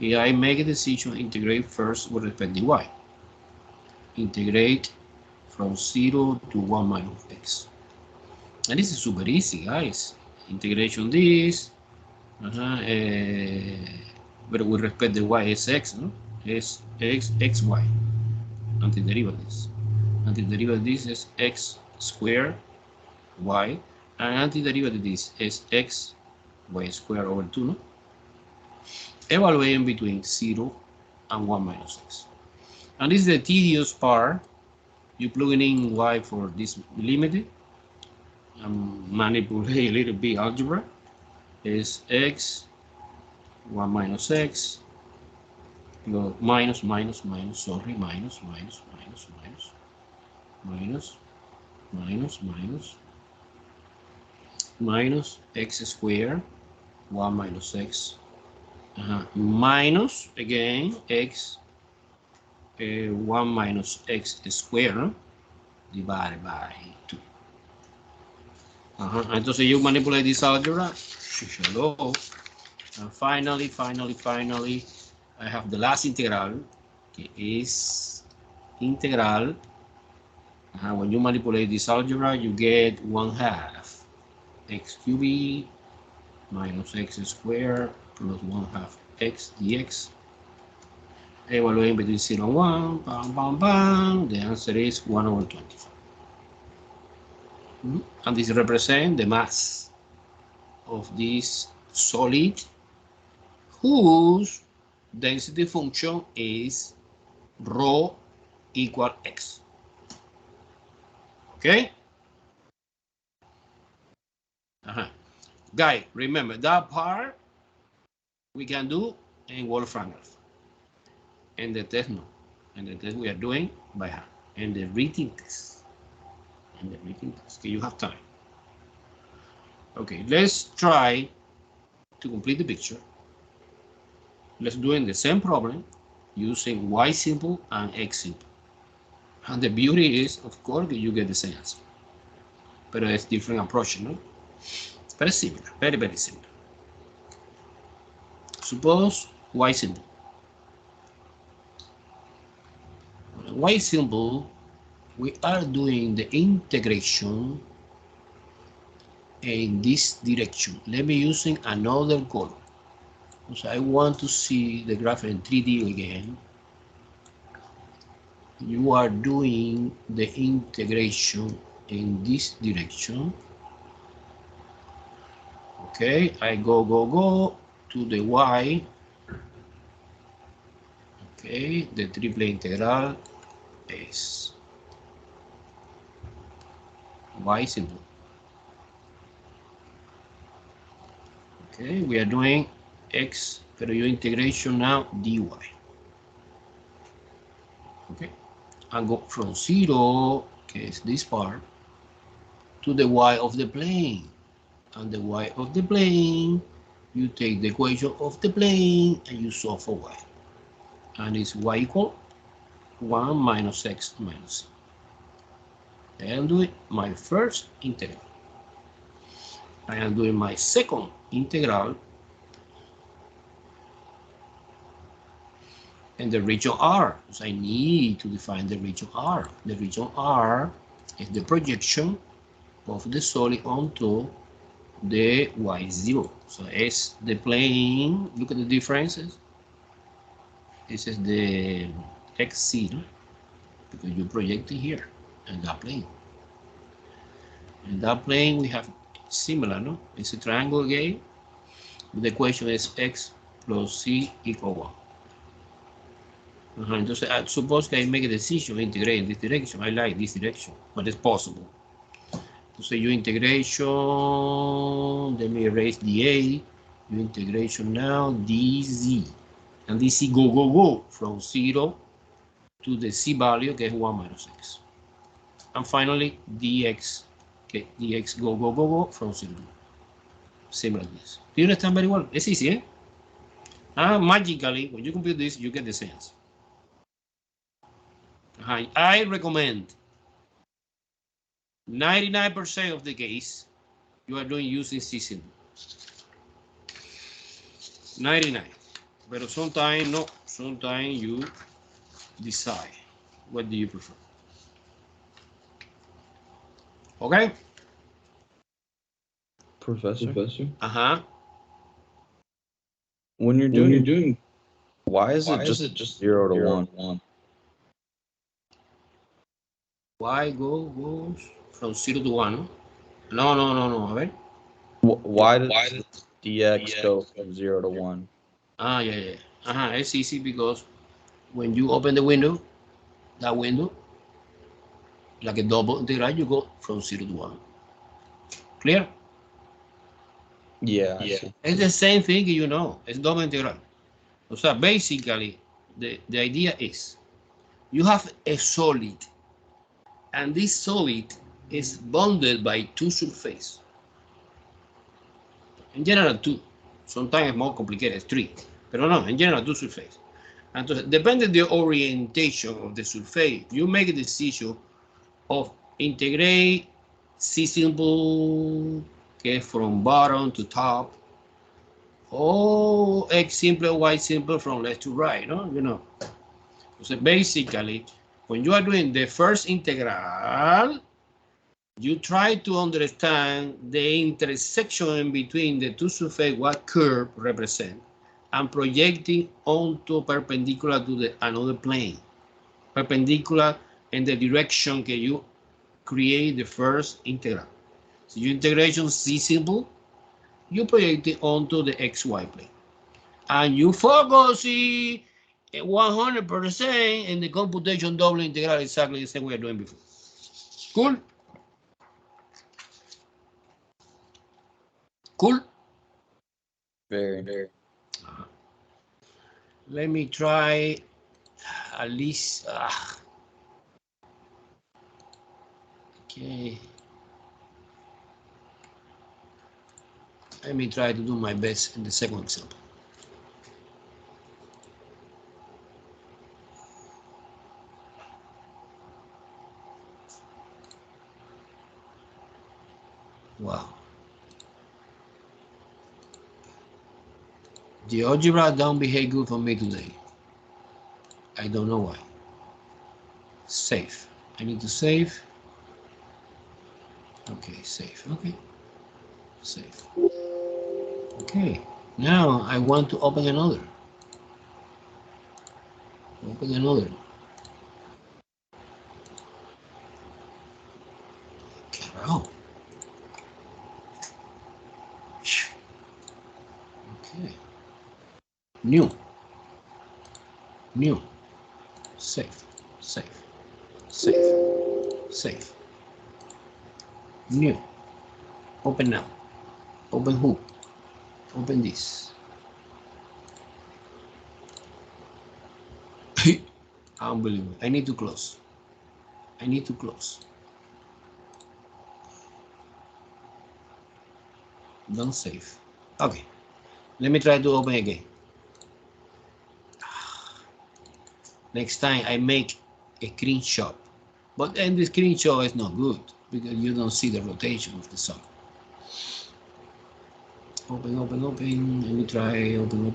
and I make a decision to integrate first with respect to y. Integrate from 0 to 1 minus x. And this is super easy, guys. Integration this, but with respect to y is x, no? Is x, xy. Antiderivative. Antiderivative this is x squared y, and antiderivative this is x y squared over 2, no? Evaluating between 0 and 1 minus x. And this is the tedious part. You plug in y for this limited and manipulate a little bit algebra. Is x 1 minus x minus x squared 1 minus x minus again x 1 minus x squared divided by 2. Entonces you manipulate this algebra. Hello. And finally, I have the last integral, que is integral. When you manipulate this algebra, you get 1/2 x cubed minus x squared plus 1/2 x dx. Evaluating between 0 and 1, bam, bam, bam. The answer is 1 over 25. And this represents the mass of this solid whose density function is rho equal x. Okay? Guys, remember that part we can do in Wolfram graph. And the test no. And the test we are doing by hand. And the written test. And the written test. Okay, you have time. Okay, let's try to complete the picture. Let's do the same problem using y simple and x simple. And the beauty is, of course, that you get the same answer. But it's different approach, no? Very similar, very, very similar. Suppose y simple. Y simple, we are doing the integration in this direction. Let me using another color. So I want to see the graph in 3D again. You are doing the integration in this direction. Okay, I go to the y. Okay, the triple integral is y simple. Okay, we are doing x, pero your integration now dy. Okay, and go from 0, que is this part, to the y of the plane. And the y of the plane, you take the equation of the plane and you solve for y. And it's y equal 1 minus x minus c. I am doing my first integral. I am doing my second integral. And the region R, because I need to define the region R. The region R is the projection of the solid onto the y0. So it's the plane, look at the differences. This is the x0, because you project it here, and that plane. In that plane we have similar, no? It's a triangle again. The equation is x plus c equal 1. Entonces, suppose que I make a decision to integrate in this direction. I like this direction, but it's possible. So your integration, let me erase the A, your integration now, dz. And dz go from 0 to the C value, que es 1 minus x. And finally, dx, okay, dx go from 0 to 1. Same like this. Do you understand very well? It's easy, eh? And magically, when you compute this, you get the same answer. I recommend 99% of the case you are doing using C symbol. 99. But sometimes no, sometimes you decide what do you prefer. Okay? Professor? Uh-huh. When you're doing, why is it just 0 to 1? Why goes from 0 to 1? No. A ver. Why does dx go from 0 to 1? Yeah. It's easy because when you open the window, that window, like a double integral, you go from 0 to 1. Clear? Yeah, I see. It's the same thing, you know. It's double integral. So basically, the idea is you have a solid, and this solid is bounded by two surfaces. In general, two. Sometimes more complicated, three. But no, in general, two surfaces. And so, depending on the orientation of the surface, you make a decision of integrate C simple, okay, from bottom to top, or X simple, Y simple from left to right, no? You know. So basically, when you are doing the first integral, you try to understand the intersection between the two surfaces, what curve represent, and projecting onto perpendicular to the another plane, perpendicular in the direction that you create the first integral. So your integration C simple, you project it onto the XY plane. And you focus 100% in the computation double integral, exactly the same we are doing before. Cool? Cool? Very. Let me try at least. Okay. Let me try to do my best in the second example. Wow. The algebra don't behave good for me today. I don't know why. Save. I need to save. Okay, save. Okay. Save. Okay. Now I want to open another. Open another. Carol. Okay. New. Save. New. Open now. Open who? Open this. Unbelievable. I need to close. Don't save. Okay. Let me try to open again. Next time I make a screenshot. But then the screenshot is not good because you don't see the rotation of the sun. Open. Let me try open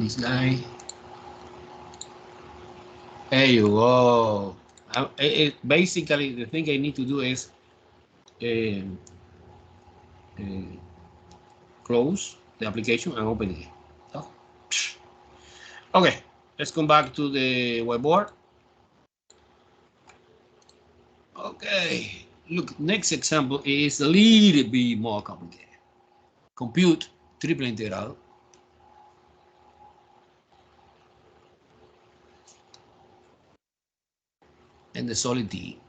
this guy. There you go. Basically, the thing I need to do is close the application and open it. Oh. Okay, let's come back to the whiteboard. Okay, look, next example is a little bit more complicated. Compute triple integral and the solid t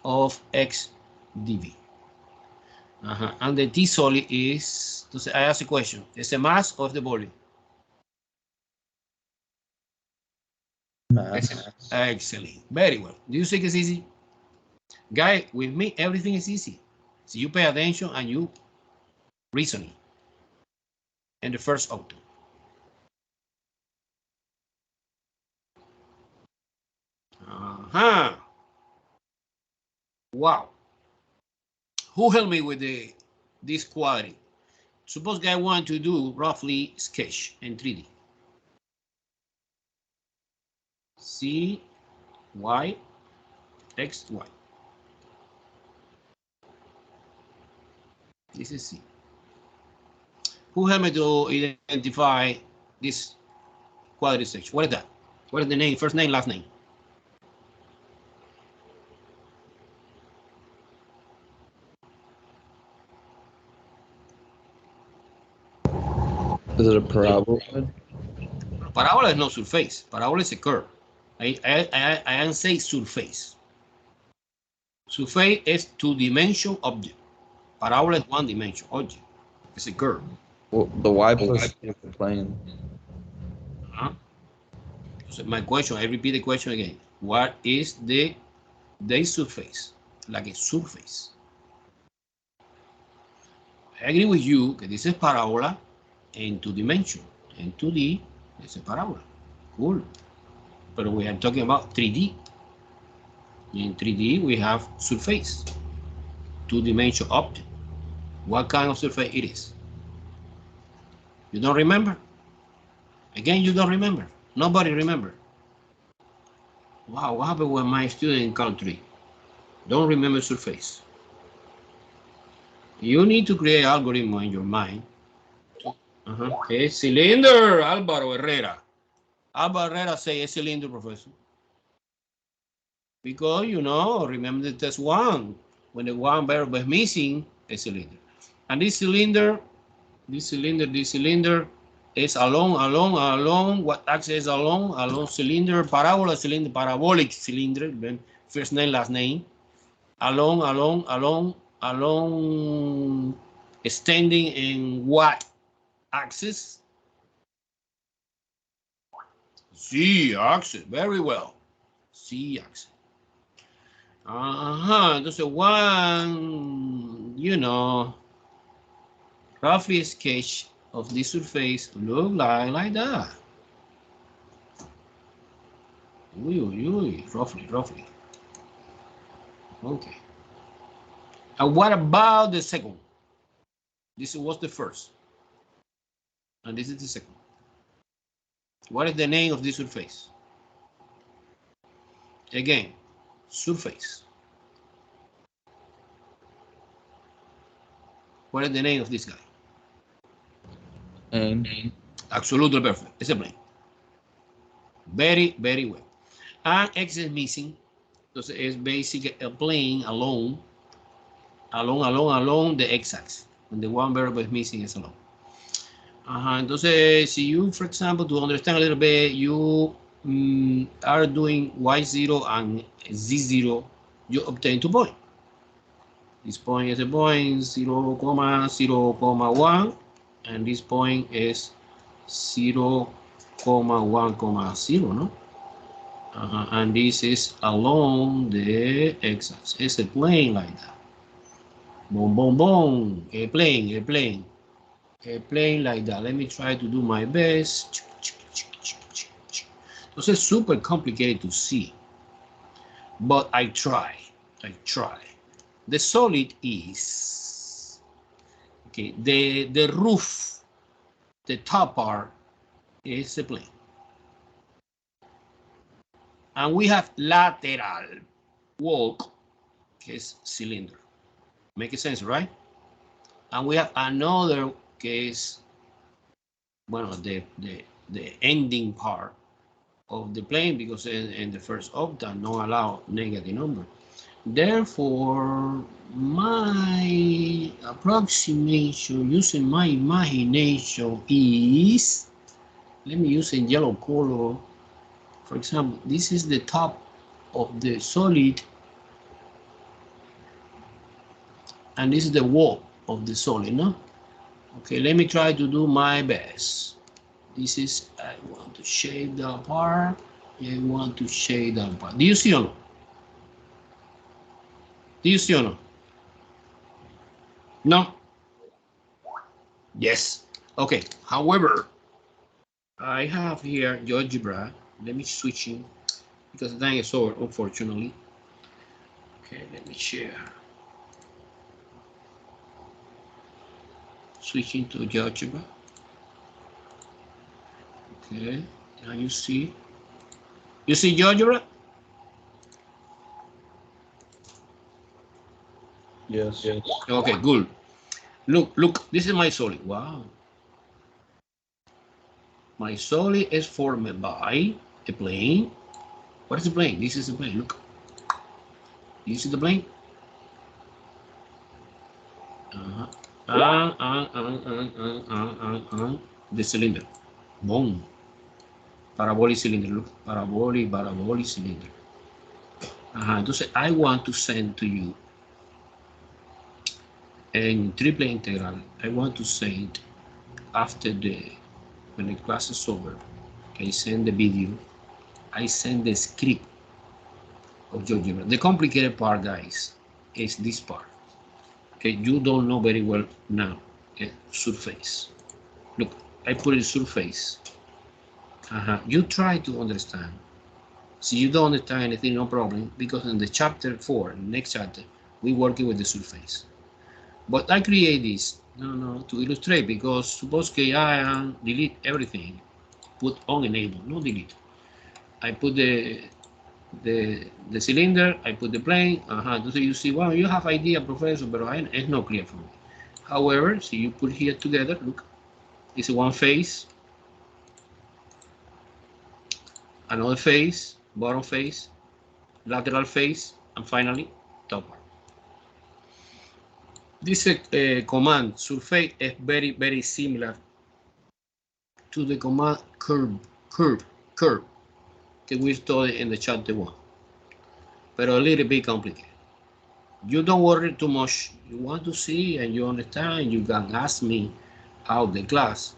of x dv. And the t solid is, I ask a question, it's the mass of the volume. Excellent. Very well. Do you think it's easy? Guys, with me, everything is easy. So you pay attention and you reasoning. And the first octave. Wow. Who helped me with this quality? Suppose guy want to do roughly sketch in 3D. C, Y, X, Y. This is C. Who helped me to identify this quality section? What is that? What is the name? First name, last name? Is it a parabola? Parabola is not surface. Parabola is a curve. I am saying surface. Surface is two-dimensional object. Parabola is one-dimensional object. It's a curve. Well, the y plus is the plane. So my question, I repeat the question again. What is the surface? Like a surface. I agree with you that this is parabola in two dimension. In 2D, it's a parabola. Cool. But we are talking about 3D. In 3D, we have surface. Two-dimensional object. What kind of surface it is? You don't remember? Again, you don't remember. Nobody remember. Wow, what happened when my student in country don't remember surface? You need to create algorithm in your mind. A cylinder, Álvaro Herrera. Álvaro Herrera say a cylinder, professor. Because, you know, remember the test one. When the one variable is missing, a cylinder. And this cylinder is along, what axis is along cylinder, parabola, cylinder, parabolic cylinder, first name, last name. Along, extending in what axis? Z axis, very well. Z axis. Entonces one, you know, roughly sketch of this surface look like that. Roughly. Okay. And what about the second? This was the first. And this is the second. What is the name of this surface? Again, surface. What is the name of this guy? Plane. Absolutely perfect. It's a plane. Very, very well. And X is missing. Entonces es basically a plane along the x-axis. When the one variable is missing, it's along. Entonces, si you, for example, to understand a little bit, you are doing y0 and z0, you obtain 2 points. This point is a point 0, 0,1, and this point is 0, 1,0, no? And this is along the x-axis. It's a plane like that. Boom. A plane like that. Let me try to do my best. This is super complicated to see, but I try. The solid is, okay, the roof, the top part is a plane. And we have lateral wall, is cylinder. Make sense, right? And we have another case, well, the ending part of the plane, because in the first octave no allow negative number. Therefore, my approximation using my imagination is, let me use in yellow color. For example, this is the top of the solid, and this is the wall of the solid, no? Okay, let me try to do my best. This is, I want to shape the part. I want to shade that part. Do you see or no? Do you see or no? No? Yes. Okay. However, I have here GeoGebra. Let me switch in because the time is over, unfortunately. Okay, let me share. Switching to GeoGebra. Okay, now you see GeoGebra? Yes. Okay, good. Look, this is my solid. Wow. My solid is formed by a plane. What is the plane? This is the plane. Look. You see the plane? The cylinder. Boom. Parabolic cylinder. Look. Parabolic cylinder. Entonces, I want to send to you in triple integral. I want to send after when the class is over. I send the video. I send the script of GeoGebra. The complicated part, guys, is this part. Okay, you don't know very well now. Okay, surface. Look, I put it surface. You try to understand. So you don't understand anything, no problem, because in the chapter 4, next chapter, we're working with the surface. But I create this, to illustrate, because suppose I delete everything, put on enable, no delete. I put the cylinder, I put the plane, so you see, well, you have idea, professor, but it's not clear for me. However, so you put here together, look, it's one face, another face, bottom face, lateral face, and finally, top part. This command, surface, is very, very similar to the command curve, that we studied in the chapter 1, but a little bit complicated. You don't worry too much. You want to see and you understand, you can ask me out the class.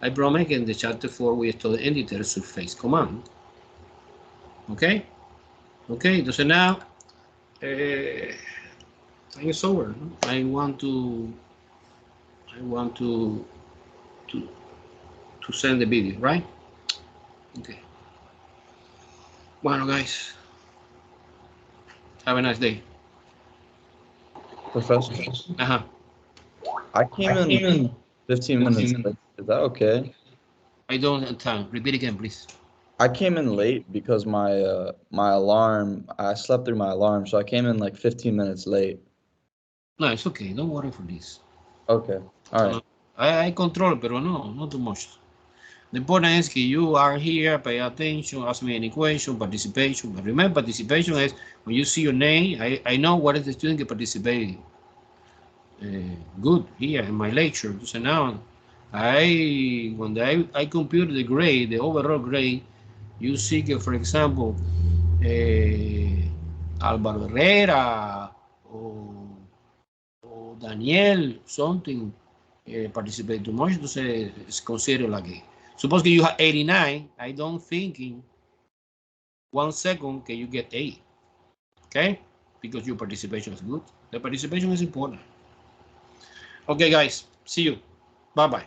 I promise in the chapter 4 we study editor surface command. Okay? Okay, entonces now time is over. I want to send the video, right? Okay. Bueno, guys. Have a nice day. Professor, I came in 15 minutes late. Is that okay? I don't have time. Repeat again, please. I came in late because my my alarm, I slept through my alarm, so I came in like 15 minutes late. No, it's okay. Don't worry for this. Okay. All right. I control, pero no, not too much. The important is that you are here, pay attention, ask me any question, participation. But remember, participation is when you see your name, I know what is the student that participated. Good here in my lecture. So now, when I compute the grade, the overall grade, you see that, for example, Álvaro Herrera or Daniel, something, participate too much, entonces it's considered like a. Suppose you have 89, I don't think in 1 second can you get 8. Okay? Because your participation is good. The participation is important. Okay, guys. See you. Bye-bye.